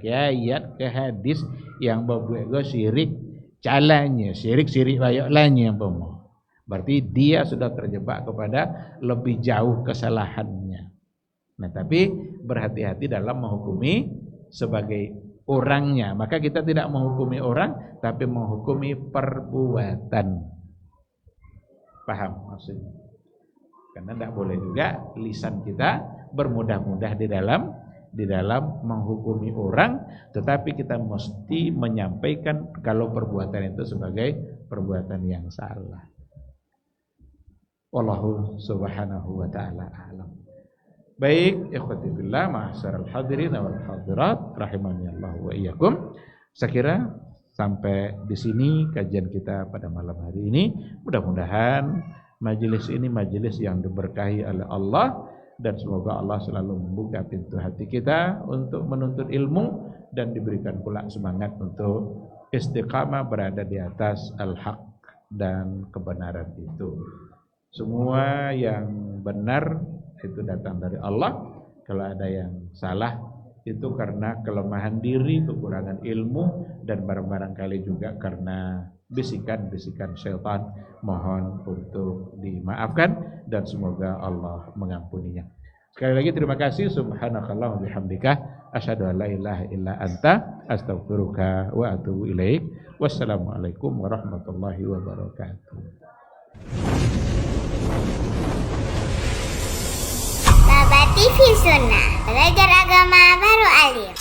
ke ayat, ke hadis yang berbuat syirik calanya, syirik bayaklannya yang pemoh. Berarti dia sudah terjebak kepada lebih jauh kesalahannya. Nah, tapi berhati-hati dalam menghukumi sebagai orangnya. Maka kita tidak menghukumi orang, tapi menghukumi perbuatan. Paham maksudnya? Karena tidak boleh juga lisan kita bermudah-mudah di dalam menghukumi orang, tetapi kita mesti menyampaikan kalau perbuatan itu sebagai perbuatan yang salah. Wallahu subhanahu wa ta'ala a'lam. Baik, ikhwati fillah, ma'asyiral hadirin wal hadirat, rahimani Allah wa iyyakum. Saya kira Sampai di sini kajian kita pada malam hari ini. Mudah-mudahan majelis ini majelis yang diberkahi oleh Allah, dan semoga Allah selalu membuka pintu hati kita untuk menuntut ilmu, dan diberikan pula semangat untuk istiqamah berada di atas al-haq dan kebenaran itu. Semua yang benar itu datang dari Allah. Kalau ada yang salah itu karena kelemahan diri, kekurangan ilmu, dan barang-barangkali juga karena bisikan-bisikan syaitan. Mohon untuk dimaafkan dan semoga Allah mengampuninya. Sekali lagi terima kasih. Subhanakallah wa bihamdika asyhadu an la ilaha illa anta astaghfiruka wa atubu ilaik. Wassalamualaikum warahmatullahi wabarakatuh. Baba TV Sunnah, belajar agama baru alim.